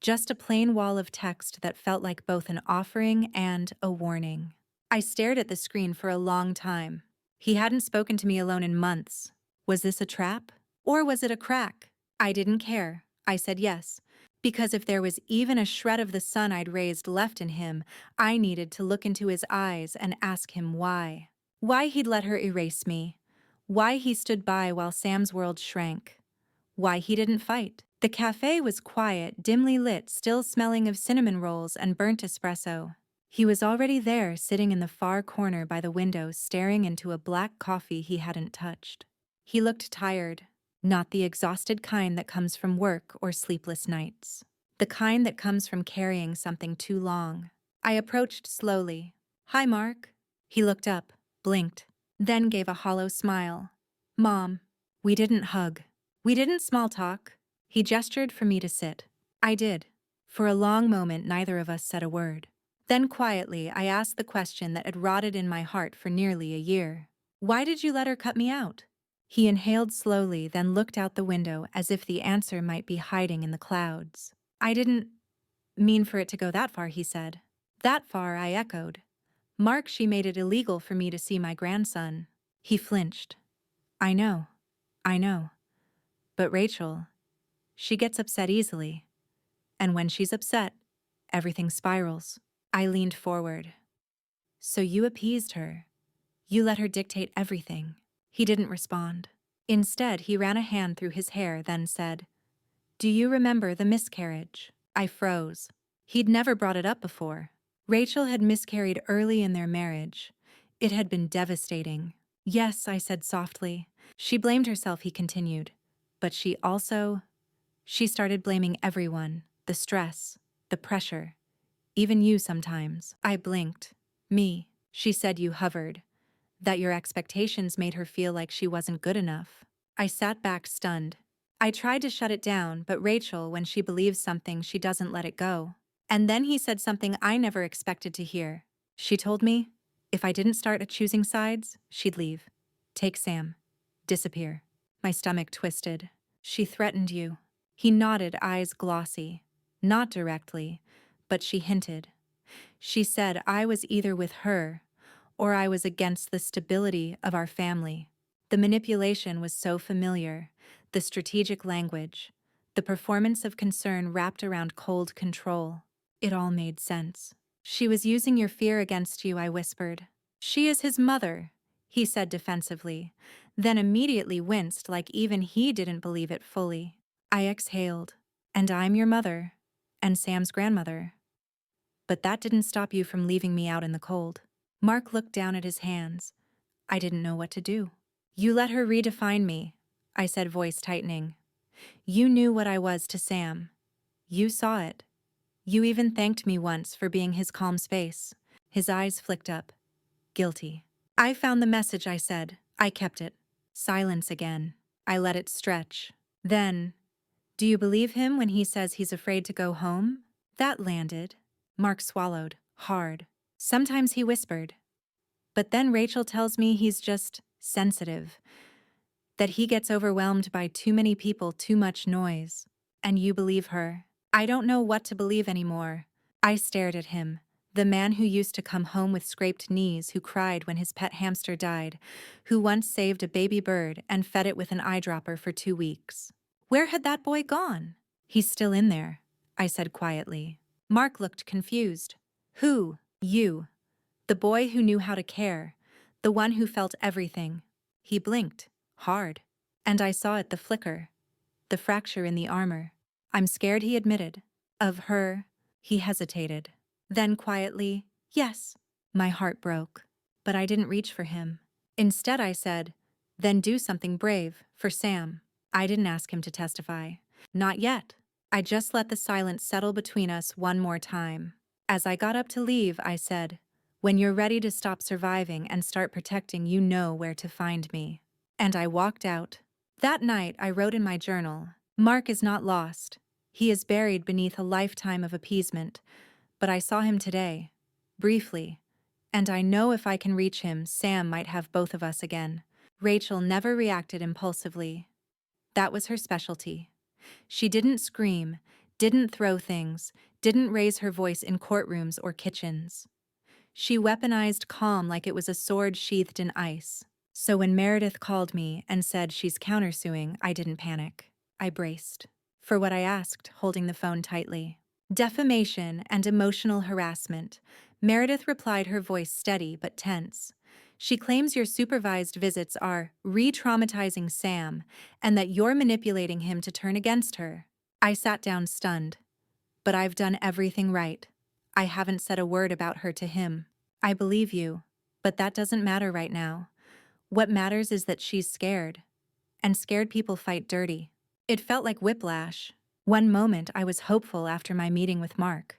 S1: Just a plain wall of text that felt like both an offering and a warning. I stared at the screen for a long time. He hadn't spoken to me alone in months. Was this a trap? Or was it a crack? I didn't care. I said yes. Because if there was even a shred of the son I'd raised left in him, I needed to look into his eyes and ask him why. Why he'd let her erase me. Why he stood by while Sam's world shrank. Why he didn't fight. The cafe was quiet, dimly lit, still smelling of cinnamon rolls and burnt espresso. He was already there, sitting in the far corner by the window, staring into a black coffee he hadn't touched. He looked tired, not the exhausted kind that comes from work or sleepless nights. The kind that comes from carrying something too long. I approached slowly. "Hi, Mark." He looked up, blinked, then gave a hollow smile. "Mom." We didn't hug. We didn't small talk. He gestured for me to sit. I did. For a long moment, neither of us said a word. Then quietly, I asked the question that had rotted in my heart for nearly a year. "Why did you let her cut me out?" He inhaled slowly, then looked out the window as if the answer might be hiding in the clouds. "I didn't mean for it to go that far," he said. "That far," I echoed. "Mark, she made it illegal for me to see my grandson." He flinched. I know. But Rachel, she gets upset easily. And when she's upset, everything spirals." I leaned forward. "So you appeased her. You let her dictate everything." He didn't respond. Instead, he ran a hand through his hair, then said, "Do you remember the miscarriage?" I froze. He'd never brought it up before. Rachel had miscarried early in their marriage. It had been devastating. "Yes," I said softly. "She blamed herself," he continued. "But she started blaming everyone. The stress, the pressure. Even you sometimes." I blinked. "Me." She said you hovered. That your expectations made her feel like she wasn't good enough. I sat back stunned. I tried to shut it down, but Rachel, when she believes something, she doesn't let it go. And then he said something I never expected to hear. She told me, if I didn't start choosing sides, she'd leave. Take Sam. Disappear. My stomach twisted. "She threatened you." He nodded, eyes glossy. Not directly, but she hinted. She said I was either with her or I was against the stability of our family. The manipulation was so familiar, the strategic language, the performance of concern wrapped around cold control. It all made sense. She was using your fear against you, I whispered. She is his mother, he said defensively, then immediately winced like even he didn't believe it fully. I exhaled. And I'm your mother, and Sam's grandmother. But that didn't stop you from leaving me out in the cold. Mark looked down at his hands. I didn't know what to do. You let her redefine me, I said, voice tightening. You knew what I was to Sam. You saw it. You even thanked me once for being his calm space. His eyes flicked up. Guilty. I found the message, I said. I kept it. Silence again. I let it stretch. Then, do you believe him when he says he's afraid to go home? That landed. Mark swallowed, hard. Sometimes he whispered. But then Rachel tells me he's just sensitive, that he gets overwhelmed by too many people, too much noise. And you believe her. I don't know what to believe anymore. I stared at him, the man who used to come home with scraped knees, who cried when his pet hamster died, who once saved a baby bird and fed it with an eyedropper for 2 weeks. Where had that boy gone? He's still in there, I said quietly. Mark looked confused. Who? You. The boy who knew how to care. The one who felt everything. He blinked. Hard. And I saw it, the flicker. The fracture in the armor. I'm scared, he admitted. Of her. He hesitated. Then quietly, yes. My heart broke. But I didn't reach for him. Instead I said, then do something brave, for Sam. I didn't ask him to testify. Not yet. I just let the silence settle between us one more time. As I got up to leave, I said, when you're ready to stop surviving and start protecting, you know where to find me. And I walked out. That night, I wrote in my journal, Mark is not lost. He is buried beneath a lifetime of appeasement. But I saw him today, briefly. And I know if I can reach him, Sam might have both of us again. Rachel never reacted impulsively. That was her specialty. She didn't scream, didn't throw things, didn't raise her voice in courtrooms or kitchens. She weaponized calm like it was a sword sheathed in ice. So when Meredith called me and said she's countersuing, I didn't panic. I braced for what I asked, holding the phone tightly. Defamation and emotional harassment. Meredith replied, her voice steady but tense. She claims your supervised visits are re-traumatizing Sam and that you're manipulating him to turn against her. I sat down stunned. But I've done everything right. I haven't said a word about her to him. I believe you, but that doesn't matter right now. What matters is that she's scared. And scared people fight dirty. It felt like whiplash. One moment I was hopeful after my meeting with Mark.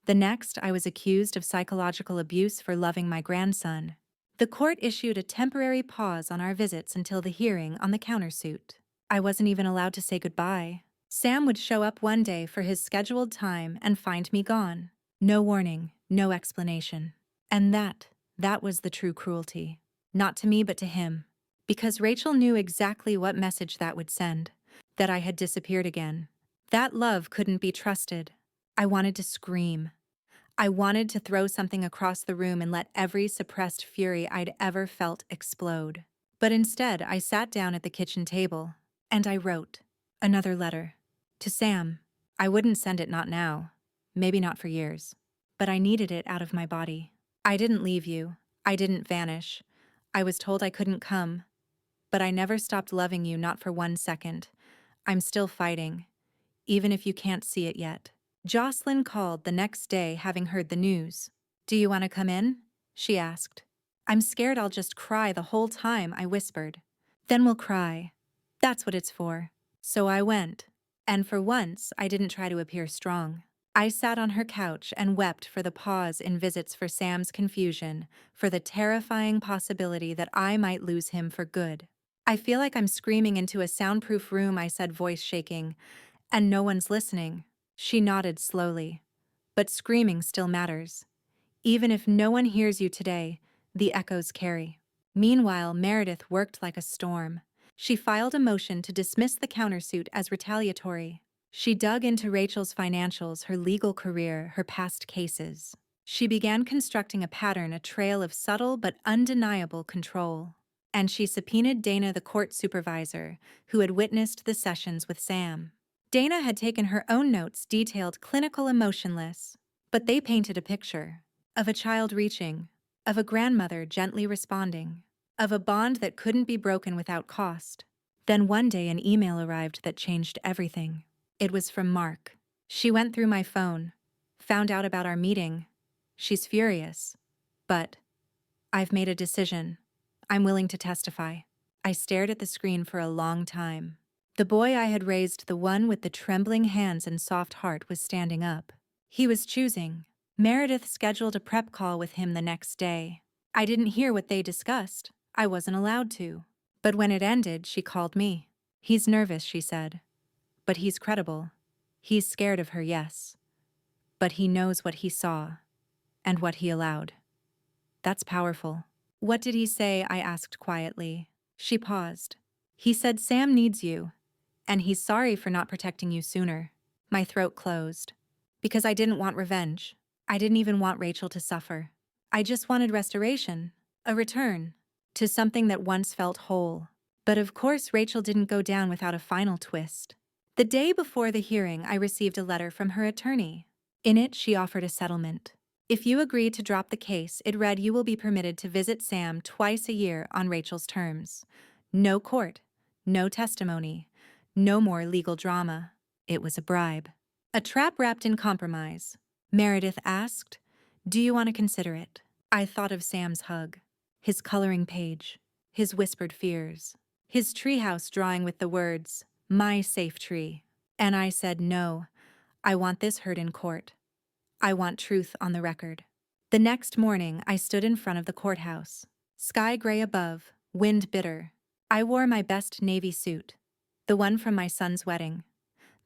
S1: The next I was accused of psychological abuse for loving my grandson. The court issued a temporary pause on our visits until the hearing on the countersuit. I wasn't even allowed to say goodbye. Sam would show up one day for his scheduled time and find me gone. No warning, no explanation. And that was the true cruelty. Not to me but to him. Because Rachel knew exactly what message that would send. That I had disappeared again. That love couldn't be trusted. I wanted to scream. I wanted to throw something across the room and let every suppressed fury I'd ever felt explode. But instead, I sat down at the kitchen table, and I wrote another letter. To Sam. I wouldn't send it, not now. Maybe not for years. But I needed it out of my body. I didn't leave you. I didn't vanish. I was told I couldn't come. But I never stopped loving you, not for 1 second. I'm still fighting, even if you can't see it yet. Jocelyn called the next day, having heard the news. Do you want to come in? She asked. I'm scared I'll just cry the whole time, I whispered. Then we'll cry. That's what it's for. So I went. And for once, I didn't try to appear strong. I sat on her couch and wept for the pause in visits, for Sam's confusion, for the terrifying possibility that I might lose him for good. I feel like I'm screaming into a soundproof room, I said, voice shaking. And no one's listening. She nodded slowly. But screaming still matters. Even if no one hears you today, the echoes carry. Meanwhile, Meredith worked like a storm. She filed a motion to dismiss the countersuit as retaliatory. She dug into Rachel's financials, her legal career, her past cases. She began constructing a pattern, a trail of subtle but undeniable control. And she subpoenaed Dana, the court supervisor, who had witnessed the sessions with Sam. Dana had taken her own notes, detailed, clinical, emotionless. But they painted a picture of a child reaching, of a grandmother gently responding, of a bond that couldn't be broken without cost. Then one day an email arrived that changed everything. It was from Mark. She went through my phone, found out about our meeting. She's furious. But I've made a decision. I'm willing to testify. I stared at the screen for a long time. The boy I had raised, the one with the trembling hands and soft heart, was standing up. He was choosing. Meredith scheduled a prep call with him the next day. I didn't hear what they discussed. I wasn't allowed to. But when it ended, she called me. He's nervous, she said. But he's credible. He's scared of her, yes. But he knows what he saw and what he allowed. That's powerful. What did he say? I asked quietly. She paused. He said Sam needs you, and he's sorry for not protecting you sooner. My throat closed. Because I didn't want revenge. I didn't even want Rachel to suffer. I just wanted restoration, a return, to something that once felt whole. But of course Rachel didn't go down without a final twist. The day before the hearing, I received a letter from her attorney. In it, she offered a settlement. If you agree to drop the case, it read, you will be permitted to visit Sam twice a year on Rachel's terms. No court, no testimony, no more legal drama. It was a bribe. A trap wrapped in compromise. Meredith asked, do you want to consider it? I thought of Sam's hug, his coloring page, his whispered fears, his treehouse drawing with the words, my safe tree. And I said no, I want this heard in court. I want truth on the record. The next morning, I stood in front of the courthouse. Sky gray above, wind bitter. I wore my best navy suit, the one from my son's wedding,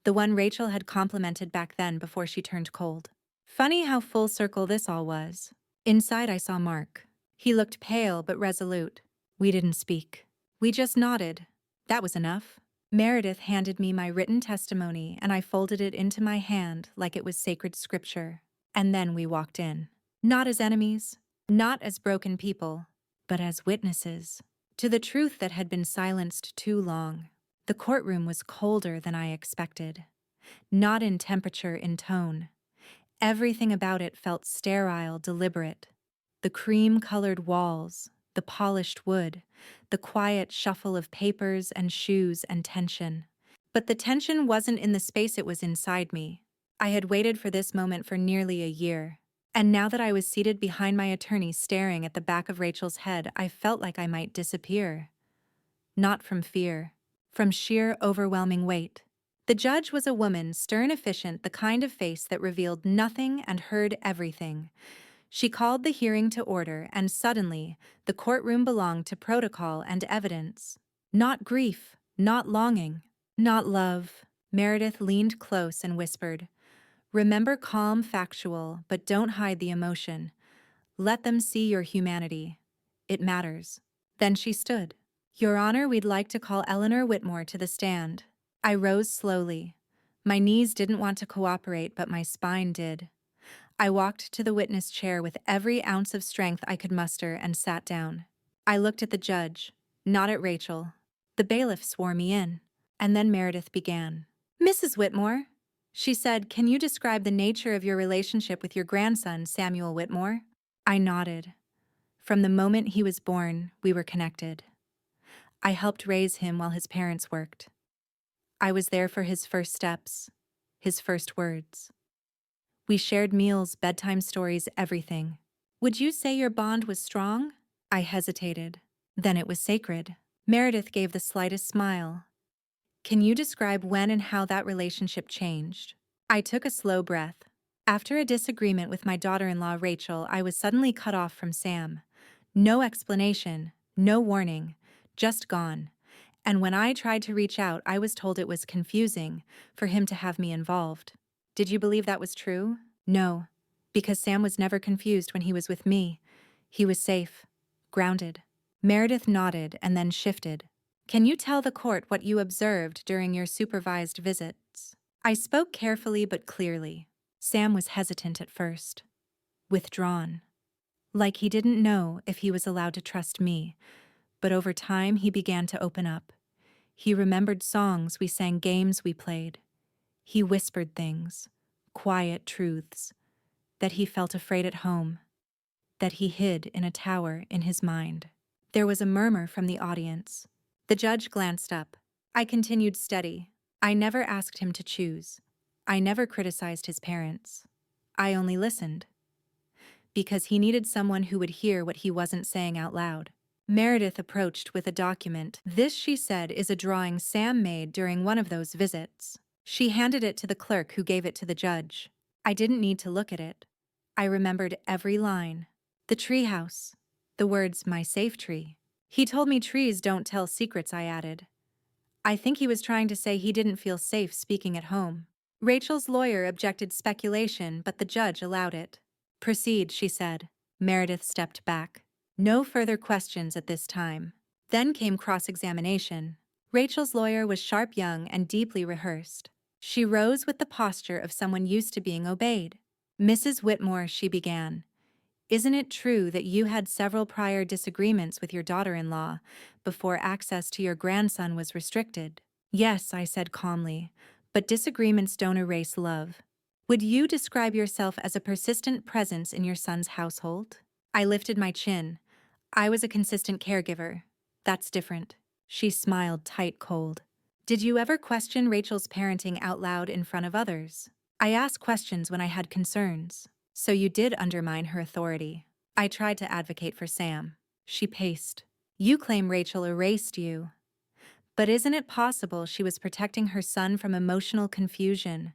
S1: the one Rachel had complimented back then before she turned cold. Funny how full circle this all was. Inside, I saw Mark. He looked pale but resolute. We didn't speak. We just nodded. That was enough. Meredith handed me my written testimony, and I folded it into my hand like it was sacred scripture. And then we walked in. Not as enemies, not as broken people, but as witnesses to the truth that had been silenced too long. The courtroom was colder than I expected. Not in temperature, in tone. Everything about it felt sterile, deliberate. The cream-colored walls, the polished wood, the quiet shuffle of papers and shoes and tension. But the tension wasn't in the space, it was inside me. I had waited for this moment for nearly a year. And now that I was seated behind my attorney staring at the back of Rachel's head, I felt like I might disappear. Not from fear, from sheer overwhelming weight. The judge was a woman, stern, efficient, the kind of face that revealed nothing and heard everything. She called the hearing to order, and suddenly, the courtroom belonged to protocol and evidence. Not grief, not longing, not love. Meredith leaned close and whispered, remember, calm, factual, but don't hide the emotion. Let them see your humanity. It matters. Then she stood. Your Honor, we'd like to call Eleanor Whitmore to the stand. I rose slowly. My knees didn't want to cooperate, but my spine did. I walked to the witness chair with every ounce of strength I could muster and sat down. I looked at the judge, not at Rachel. The bailiff swore me in. And then Meredith began. Mrs. Whitmore, she said, can you describe the nature of your relationship with your grandson, Samuel Whitmore? I nodded. From the moment he was born, we were connected. I helped raise him while his parents worked. I was there for his first steps, his first words. We shared meals, bedtime stories, everything. Would you say your bond was strong? I hesitated. Then it was sacred. Meredith gave the slightest smile. Can you describe when and how that relationship changed? I took a slow breath. After a disagreement with my daughter-in-law Rachel, I was suddenly cut off from Sam. No explanation, no warning, just gone. And when I tried to reach out, I was told it was confusing for him to have me involved. Did you believe that was true? No, because Sam was never confused when he was with me. He was safe, grounded. Meredith nodded and then shifted. Can you tell the court what you observed during your supervised visits? I spoke carefully but clearly. Sam was hesitant at first, withdrawn, like he didn't know if he was allowed to trust me, but over time he began to open up. He remembered songs we sang, games we played. He whispered things, quiet truths, that he felt afraid at home, that he hid in a tower in his mind. There was a murmur from the audience. The judge glanced up. I continued steady. I never asked him to choose. I never criticized his parents. I only listened. Because he needed someone who would hear what he wasn't saying out loud. Meredith approached with a document. This, she said, is a drawing Sam made during one of those visits. She handed it to the clerk, who gave it to the judge. I didn't need to look at it. I remembered every line. The treehouse. The words, "my safe tree." He told me trees don't tell secrets, I added. I think he was trying to say he didn't feel safe speaking at home. Rachel's lawyer objected speculation, but the judge allowed it. Proceed, she said. Meredith stepped back. No further questions at this time. Then came cross-examination. Rachel's lawyer was sharp, young, and deeply rehearsed. She rose with the posture of someone used to being obeyed. Mrs. Whitmore, she began. Isn't it true that you had several prior disagreements with your daughter-in-law before access to your grandson was restricted? Yes, I said calmly, but disagreements don't erase love. Would you describe yourself as a persistent presence in your son's household? I lifted my chin. I was a consistent caregiver. That's different. She smiled tight, cold. Did you ever question Rachel's parenting out loud in front of others? I asked questions when I had concerns. So you did undermine her authority. I tried to advocate for Sam. She paced. You claim Rachel erased you. But isn't it possible she was protecting her son from emotional confusion,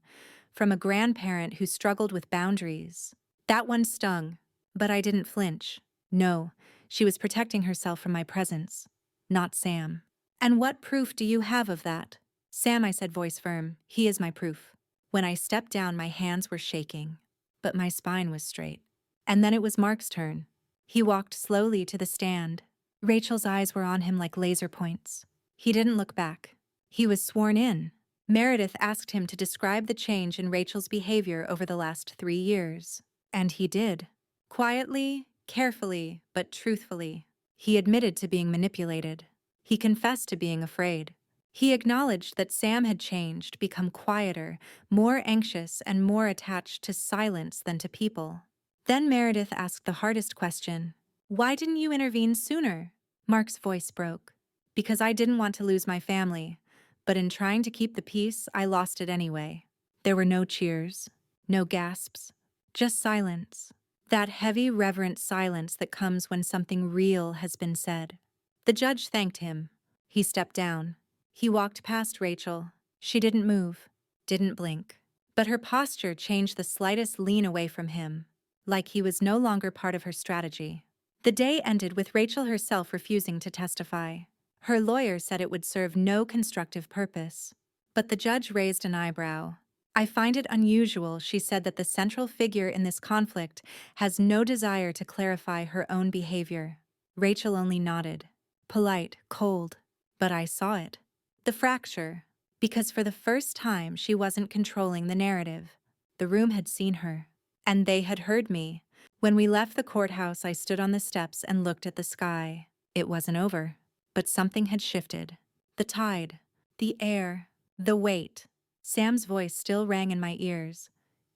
S1: from a grandparent who struggled with boundaries? That one stung, but I didn't flinch. No, she was protecting herself from my presence, not Sam. And what proof do you have of that? Sam, I said, voice firm. He is my proof. When I stepped down, my hands were shaking, but my spine was straight. And then it was Mark's turn. He walked slowly to the stand. Rachel's eyes were on him like laser points. He didn't look back. He was sworn in. Meredith asked him to describe the change in Rachel's behavior over the last 3 years. And he did. Quietly, carefully, but truthfully. He admitted to being manipulated. He confessed to being afraid. He acknowledged that Sam had changed, become quieter, more anxious, and more attached to silence than to people. Then Meredith asked the hardest question. Why didn't you intervene sooner? Mark's voice broke. Because I didn't want to lose my family, but in trying to keep the peace, I lost it anyway. There were no cheers, no gasps, just silence. That heavy, reverent silence that comes when something real has been said. The judge thanked him. He stepped down. He walked past Rachel. She didn't move, didn't blink. But her posture changed the slightest lean away from him, like he was no longer part of her strategy. The day ended with Rachel herself refusing to testify. Her lawyer said it would serve no constructive purpose. But the judge raised an eyebrow. I find it unusual, she said, that the central figure in this conflict has no desire to clarify her own behavior. Rachel only nodded. Polite, cold. But I saw it. The fracture. Because for the first time she wasn't controlling the narrative. The room had seen her. And they had heard me. When we left the courthouse, I stood on the steps and looked at the sky. It wasn't over. But something had shifted. The tide, the air, the weight. Sam's voice still rang in my ears.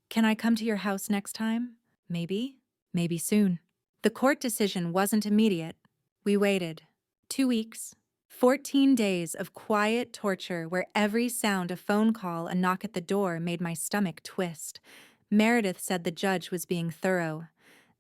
S1: Can I come to your house next time? Maybe. Maybe soon. The court decision wasn't immediate. We waited. 2 weeks. 14 days of quiet torture where every sound, a phone call, a knock at the door, made my stomach twist. Meredith said the judge was being thorough,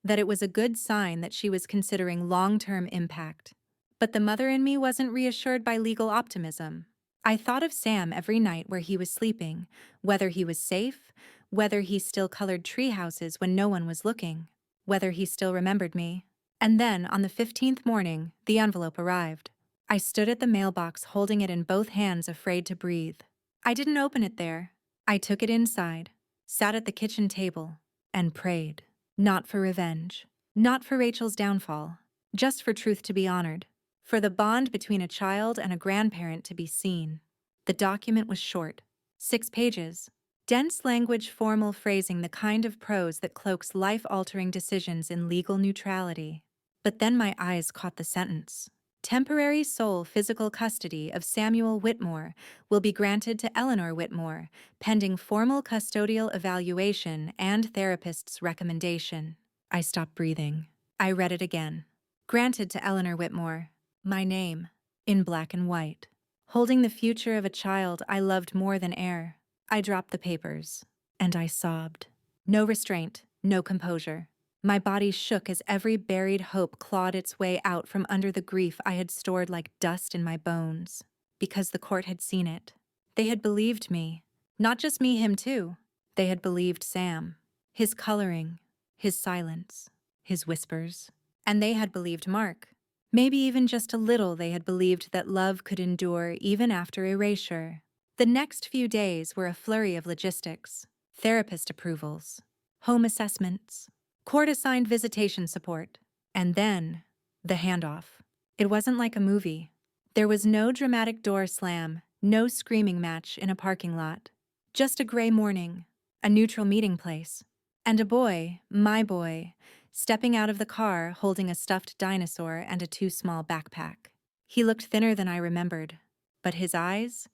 S1: that it was a good sign that she was considering long-term impact. But the mother in me wasn't reassured by legal optimism. I thought of Sam every night where he was sleeping, whether he was safe, whether he still colored tree houses when no one was looking, whether he still remembered me. And then, on the 15th morning, the envelope arrived. I stood at the mailbox holding it in both hands, afraid to breathe. I didn't open it there. I took it inside, sat at the kitchen table, and prayed. Not for revenge, not for Rachel's downfall, just for truth to be honored. For the bond between a child and a grandparent to be seen. The document was short, 6 pages, Dense language, formal phrasing, the kind of prose that cloaks life-altering decisions in legal neutrality. But then my eyes caught the sentence. Temporary sole physical custody of Samuel Whitmore will be granted to Eleanor Whitmore, pending formal custodial evaluation and therapist's recommendation. I stopped breathing. I read it again. Granted to Eleanor Whitmore. My name, in black and white. Holding the future of a child I loved more than air. I dropped the papers, and I sobbed. No restraint, no composure. My body shook as every buried hope clawed its way out from under the grief I had stored like dust in my bones. Because the court had seen it. They had believed me. Not just me, him too. They had believed Sam. His coloring, his silence, his whispers. And they had believed Mark. Maybe even just a little they had believed that love could endure even after erasure. The next few days were a flurry of logistics, therapist approvals, home assessments, court-assigned visitation support, and then the handoff. It wasn't like a movie. There was no dramatic door slam, no screaming match in a parking lot. Just a gray morning, a neutral meeting place, and a boy, my boy, stepping out of the car holding a stuffed dinosaur and a too small backpack. He looked thinner than I remembered, but his eyes,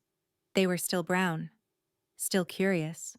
S1: they were still brown, still curious,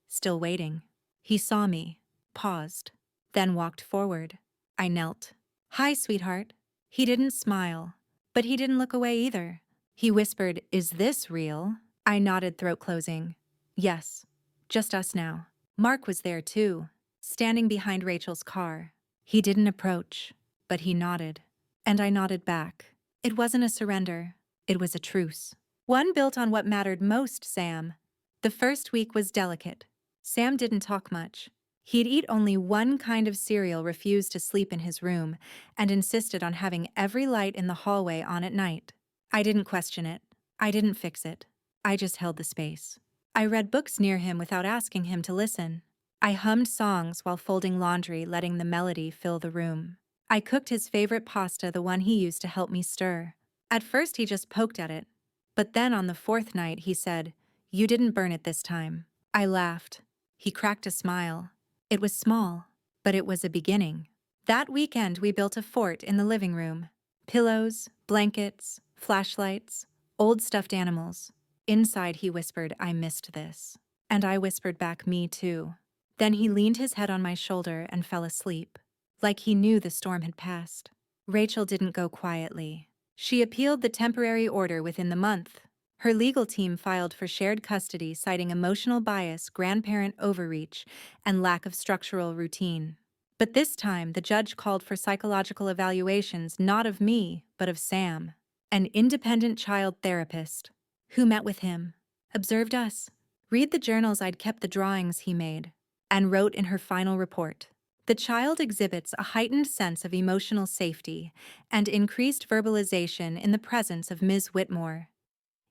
S1: still waiting. He saw me, paused, then walked forward. I knelt. "Hi, sweetheart." He didn't smile, but he didn't look away either. He whispered, "Is this real?" I nodded, throat closing. Yes, just us now. Mark was there too, standing behind Rachel's car. He didn't approach, but he nodded. And I nodded back. It wasn't a surrender. It was a truce. One built on what mattered most, Sam. The first week was delicate. Sam didn't talk much. He'd eat only one kind of cereal, refused to sleep in his room, and insisted on having every light in the hallway on at night. I didn't question it. I didn't fix it. I just held the space. I read books near him without asking him to listen. I hummed songs while folding laundry, letting the melody fill the room. I cooked his favorite pasta, the one he used to help me stir. At first he just poked at it. But then on the fourth night he said, "You didn't burn it this time." I laughed. He cracked a smile. It was small, but it was a beginning. That weekend we built a fort in the living room. Pillows, blankets, flashlights, old stuffed animals. Inside he whispered, "I missed this." And I whispered back, "Me too." Then he leaned his head on my shoulder and fell asleep, like he knew the storm had passed. Rachel didn't go quietly. She appealed the temporary order within the month. Her legal team filed for shared custody, citing emotional bias, grandparent overreach, and lack of structural routine. But this time, the judge called for psychological evaluations, not of me, but of Sam, an independent child therapist, who met with him, observed us, read the journals I'd kept, the drawings he made, and wrote in her final report. The child exhibits a heightened sense of emotional safety and increased verbalization in the presence of Ms. Whitmore.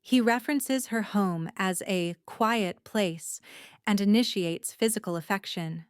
S1: He references her home as a quiet place and initiates physical affection.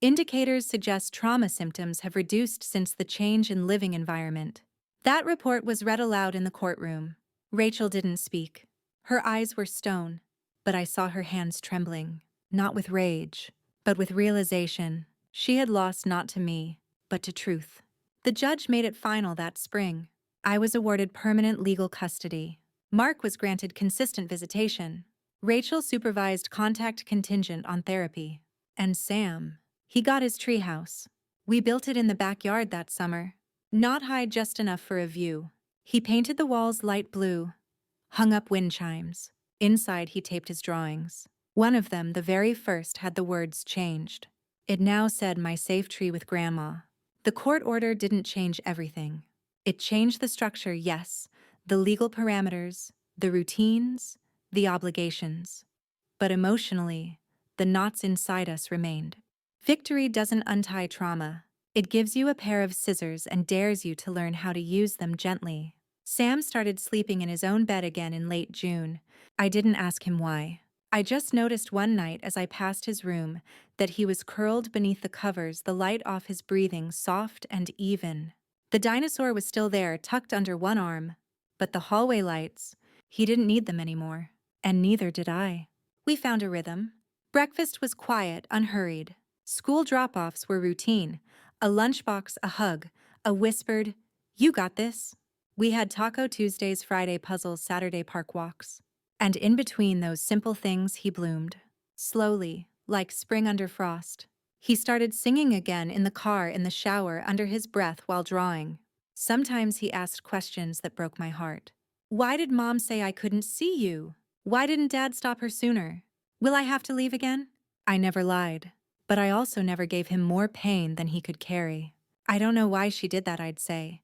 S1: Indicators suggest trauma symptoms have reduced since the change in living environment. That report was read aloud in the courtroom. Rachel didn't speak. Her eyes were stone, but I saw her hands trembling, not with rage, but with realization. She had lost not to me, but to truth. The judge made it final that spring. I was awarded permanent legal custody. Mark was granted consistent visitation. Rachel supervised contact contingent on therapy. And Sam, he got his treehouse. We built it in the backyard that summer. Not high, just enough for a view. He painted the walls light blue, hung up wind chimes. Inside he taped his drawings. One of them, the very first, had the words changed. It now said, "My safe tree with Grandma." The court order didn't change everything. It changed the structure, yes, the legal parameters, the routines, the obligations. But emotionally, the knots inside us remained. Victory doesn't untie trauma. It gives you a pair of scissors and dares you to learn how to use them gently. Sam started sleeping in his own bed again in late June. I didn't ask him why. I just noticed one night as I passed his room that he was curled beneath the covers, the light off his breathing soft and even. The dinosaur was still there, tucked under one arm, but the hallway lights, he didn't need them anymore, and neither did I. We found a rhythm. Breakfast was quiet, unhurried. School drop-offs were routine. A lunchbox, a hug, a whispered, "You got this." We had Taco Tuesdays, Friday puzzles, Saturday park walks. And in between those simple things, he bloomed. Slowly, like spring under frost. He started singing again in the car, in the shower, under his breath while drawing. Sometimes he asked questions that broke my heart. Why did Mom say I couldn't see you? Why didn't Dad stop her sooner? Will I have to leave again? I never lied, but I also never gave him more pain than he could carry. I don't know why she did that, I'd say,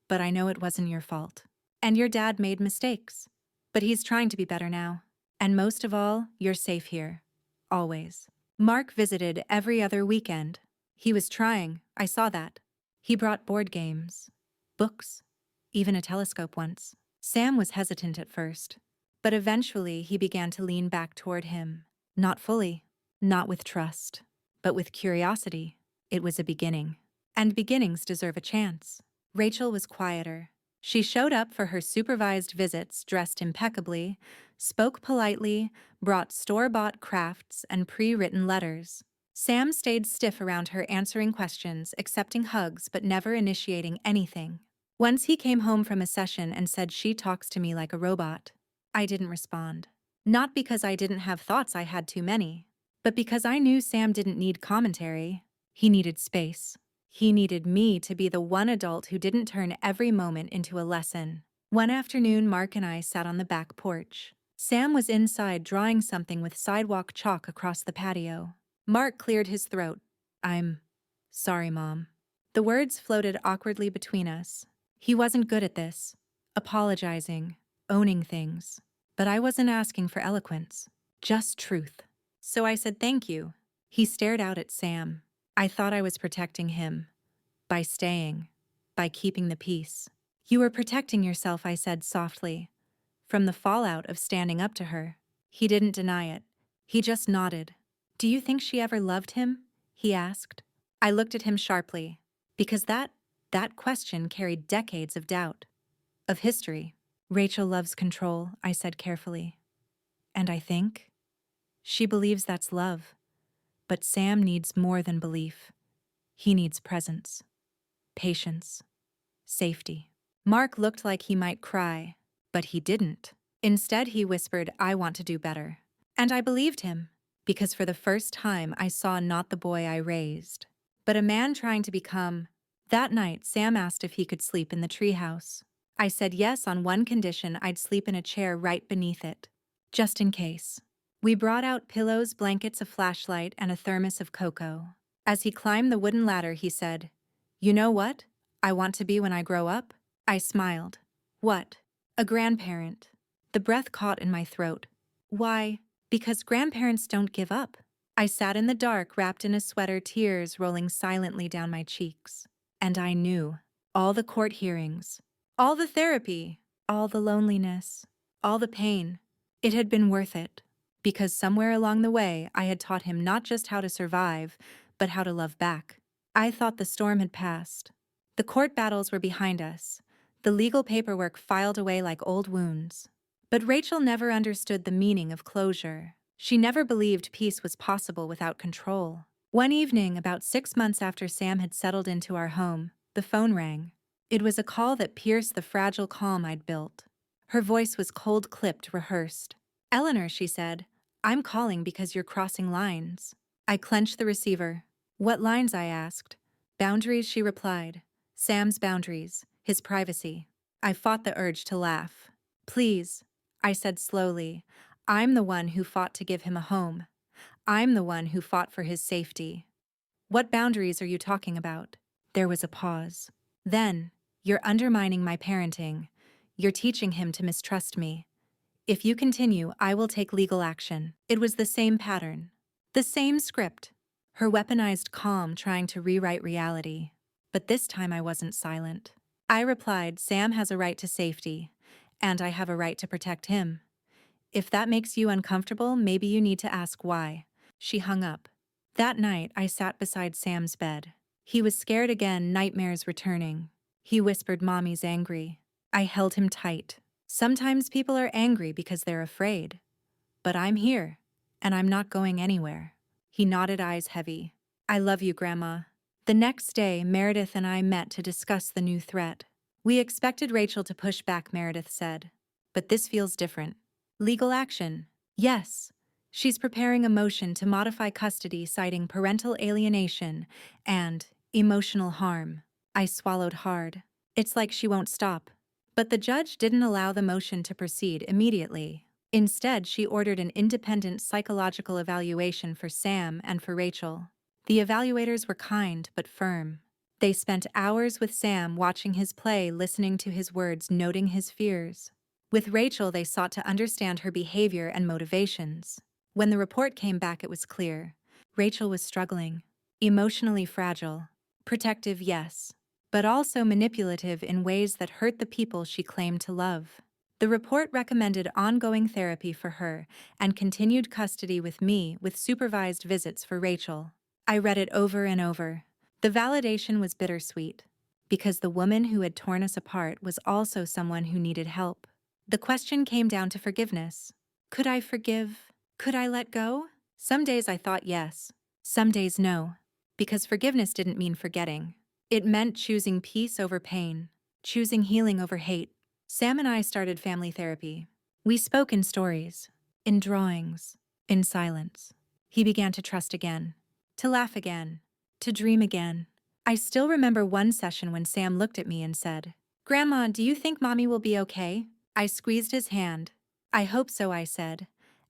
S1: but I know it wasn't your fault. And your dad made mistakes, but he's trying to be better now. And most of all, you're safe here. Always. Mark visited every other weekend. He was trying, I saw that. He brought board games, books, even a telescope once. Sam was hesitant at first, but eventually he began to lean back toward him. Not fully, not with trust, but with curiosity. It was a beginning. And beginnings deserve a chance. Rachel was quieter. She showed up for her supervised visits dressed impeccably, spoke politely, brought store-bought crafts and pre-written letters. Sam stayed stiff around her, answering questions, accepting hugs, but never initiating anything. Once he came home from a session and said, "She talks to me like a robot." I didn't respond. Not because I didn't have thoughts, I had too many, but because I knew Sam didn't need commentary. He needed space. He needed me to be the one adult who didn't turn every moment into a lesson. One afternoon, Mark and I sat on the back porch. Sam was inside drawing something with sidewalk chalk across the patio. Mark cleared his throat. "I'm sorry, Mom." The words floated awkwardly between us. He wasn't good at this. Apologizing, owning things. But I wasn't asking for eloquence, just truth. So I said thank you. He stared out at Sam. I thought I was protecting him. By staying. By keeping the peace. "You were protecting yourself," I said softly. From the fallout of standing up to her. He didn't deny it. He just nodded. "Do you think she ever loved him?" he asked. I looked at him sharply. Because that question carried decades of doubt. Of history. "Rachel loves control," I said carefully. "And I think she believes that's love. But Sam needs more than belief. He needs presence, patience, safety." Mark looked like he might cry, but he didn't. Instead, he whispered, "I want to do better." And I believed him, because for the first time I saw not the boy I raised, but a man trying to become. That night, Sam asked if he could sleep in the treehouse. I said yes on one condition: I'd sleep in a chair right beneath it. Just in case. We brought out pillows, blankets, a flashlight, and a thermos of cocoa. As he climbed the wooden ladder, he said, "You know what I want to be when I grow up?" I smiled. "What?" "A grandparent." The breath caught in my throat. "Why?" "Because grandparents don't give up." I sat in the dark, wrapped in a sweater, tears rolling silently down my cheeks. And I knew. All the court hearings, all the therapy, all the loneliness, all the pain. It had been worth it. Because somewhere along the way, I had taught him not just how to survive, but how to love back. I thought the storm had passed. The court battles were behind us. The legal paperwork filed away like old wounds. But Rachel never understood the meaning of closure. She never believed peace was possible without control. One evening, about 6 months after Sam had settled into our home, the phone rang. It was a call that pierced the fragile calm I'd built. Her voice was cold-clipped, rehearsed. "Eleanor," she said, "I'm calling because you're crossing lines." I clenched the receiver. "What lines?" I asked. "Boundaries," she replied. "Sam's boundaries, his privacy." I fought the urge to laugh. "Please," I said slowly, "I'm the one who fought to give him a home. I'm the one who fought for his safety." "What boundaries are you talking about?" There was a pause. Then, "You're undermining my parenting. You're teaching him to mistrust me. If you continue, I will take legal action." It was the same pattern. The same script. Her weaponized calm trying to rewrite reality. But this time I wasn't silent. I replied, "Sam has a right to safety, and I have a right to protect him. If that makes you uncomfortable, maybe you need to ask why." She hung up. That night, I sat beside Sam's bed. He was scared again, nightmares returning. He whispered, "Mommy's angry." I held him tight. Sometimes people are angry because they're afraid. But I'm here, and I'm not going anywhere. He nodded, eyes heavy. I love you, Grandma. The next day, Meredith and I met to discuss the new threat. We expected Rachel to push back, Meredith said. But this feels different. Legal action. Yes. She's preparing a motion to modify custody citing parental alienation and emotional harm. I swallowed hard. It's like she won't stop. But the judge didn't allow the motion to proceed immediately. Instead, she ordered an independent psychological evaluation for Sam and for Rachel. The evaluators were kind but firm. They spent hours with Sam watching his play, listening to his words, noting his fears. With Rachel, they sought to understand her behavior and motivations. When the report came back, it was clear. Rachel was struggling. Emotionally fragile. Protective, yes. But also manipulative in ways that hurt the people she claimed to love. The report recommended ongoing therapy for her and continued custody with me with supervised visits for Rachel. I read it over and over. The validation was bittersweet, because the woman who had torn us apart was also someone who needed help. The question came down to forgiveness. Could I forgive? Could I let go? Some days I thought yes, some days no, because forgiveness didn't mean forgetting. It meant choosing peace over pain, choosing healing over hate. Sam and I started family therapy. We spoke in stories, in drawings, in silence. He began to trust again, to laugh again, to dream again. I still remember one session when Sam looked at me and said, "Grandma, do you think Mommy will be okay?" I squeezed his hand. "I hope so," I said.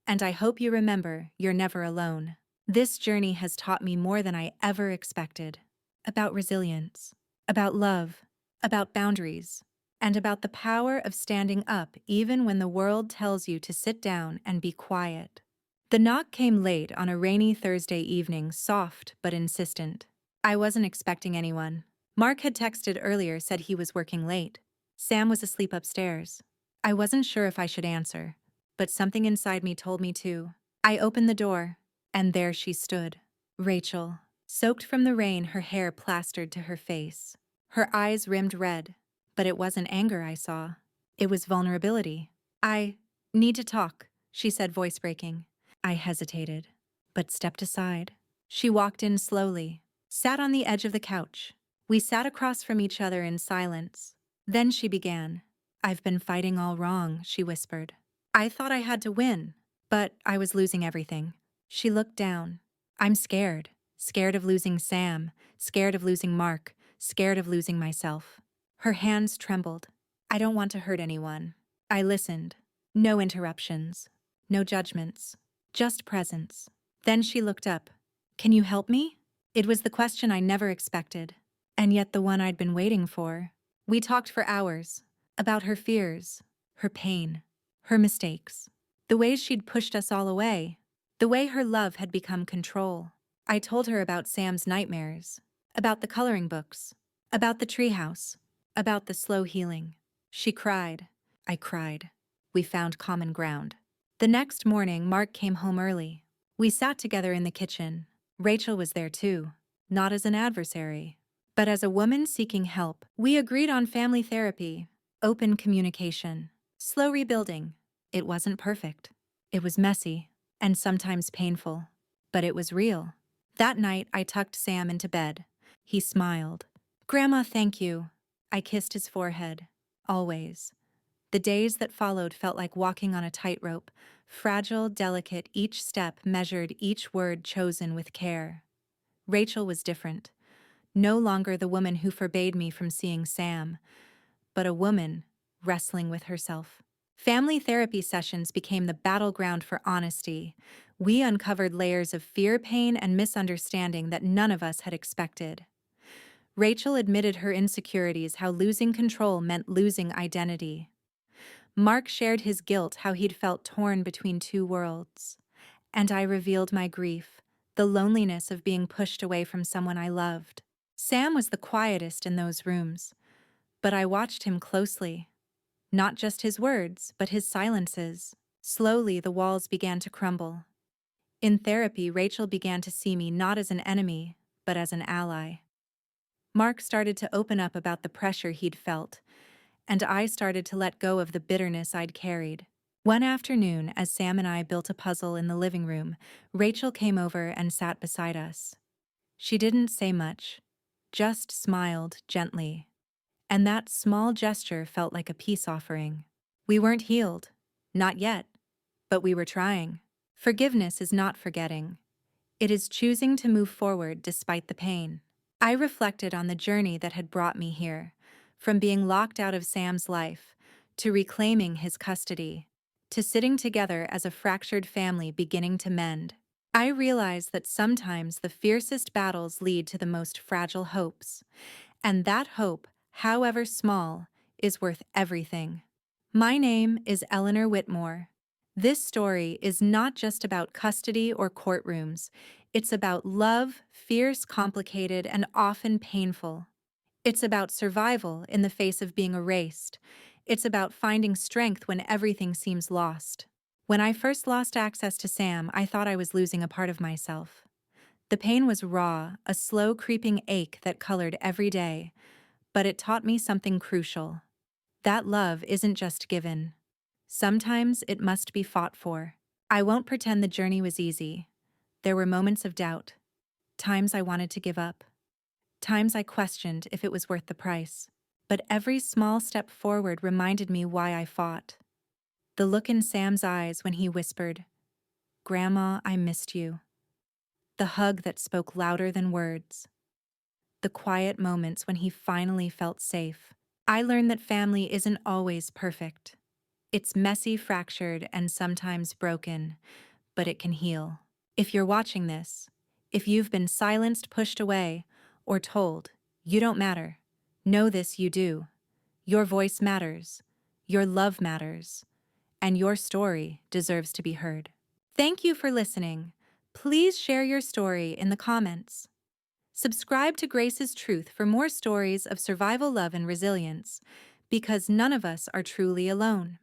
S1: "And I hope you remember you're never alone." This journey has taught me more than I ever expected. About resilience, about love, about boundaries, and about the power of standing up even when the world tells you to sit down and be quiet. The knock came late on a rainy Thursday evening, soft but insistent. I wasn't expecting anyone. Mark had texted earlier, said he was working late. Sam was asleep upstairs. I wasn't sure if I should answer, but something inside me told me to. I opened the door, and there she stood. Rachel, soaked from the rain, her hair plastered to her face. Her eyes rimmed red, but it wasn't anger I saw. It was vulnerability. "I need to talk," she said, voice breaking. I hesitated, but stepped aside. She walked in slowly, sat on the edge of the couch. We sat across from each other in silence. Then she began. "I've been fighting all wrong," she whispered. "I thought I had to win, but I was losing everything." She looked down. "I'm scared. Scared of losing Sam, scared of losing Mark, scared of losing myself." Her hands trembled. "I don't want to hurt anyone." I listened. No interruptions. No judgments. Just presence. Then she looked up. "Can you help me?" It was the question I never expected, and yet the one I'd been waiting for. We talked for hours, about her fears, her pain, her mistakes, the ways she'd pushed us all away, the way her love had become control. I told her about Sam's nightmares, about the coloring books, about the treehouse, about the slow healing. She cried. I cried. We found common ground. The next morning, Mark came home early. We sat together in the kitchen. Rachel was there too, not as an adversary, but as a woman seeking help. We agreed on family therapy, open communication, slow rebuilding. It wasn't perfect. It was messy and sometimes painful, but it was real. That night, I tucked Sam into bed. He smiled. "Grandma, thank you." I kissed his forehead. Always. The days that followed felt like walking on a tightrope, fragile, delicate, each step measured, each word chosen with care. Rachel was different. No longer the woman who forbade me from seeing Sam, but a woman wrestling with herself. Family therapy sessions became the battleground for honesty. We uncovered layers of fear, pain, and misunderstanding that none of us had expected. Rachel admitted her insecurities, how losing control meant losing identity. Mark shared his guilt, how he'd felt torn between two worlds. And I revealed my grief, the loneliness of being pushed away from someone I loved. Sam was the quietest in those rooms, but I watched him closely. Not just his words, but his silences. Slowly, the walls began to crumble. In therapy, Rachel began to see me not as an enemy, but as an ally. Mark started to open up about the pressure he'd felt, and I started to let go of the bitterness I'd carried. One afternoon, as Sam and I built a puzzle in the living room, Rachel came over and sat beside us. She didn't say much, just smiled gently. And that small gesture felt like a peace offering. We weren't healed. Not yet. But we were trying. Forgiveness is not forgetting. It is choosing to move forward despite the pain. I reflected on the journey that had brought me here, from being locked out of Sam's life, to reclaiming his custody, to sitting together as a fractured family beginning to mend. I realized that sometimes the fiercest battles lead to the most fragile hopes, and that hope, however small, is worth everything. My name is Eleanor Whitmore. This story is not just about custody or courtrooms. It's about love, fierce, complicated, and often painful. It's about survival in the face of being erased. It's about finding strength when everything seems lost. When I first lost access to Sam, I thought I was losing a part of myself. The pain was raw, a slow creeping ache that colored every day, but it taught me something crucial. That love isn't just given. Sometimes it must be fought for. I won't pretend the journey was easy. There were moments of doubt, times I wanted to give up, times I questioned if it was worth the price. But every small step forward reminded me why I fought. The look in Sam's eyes when he whispered, "Grandma, I missed you." The hug that spoke louder than words. The quiet moments when he finally felt safe. I learned that family isn't always perfect. It's messy, fractured, and sometimes broken, but it can heal. If you're watching this, if you've been silenced, pushed away, or told, "You don't matter," know this: you do. Your voice matters, your love matters, and your story deserves to be heard. Thank you for listening. Please share your story in the comments. Subscribe to Grace's Truth for more stories of survival, love, and resilience, because none of us are truly alone.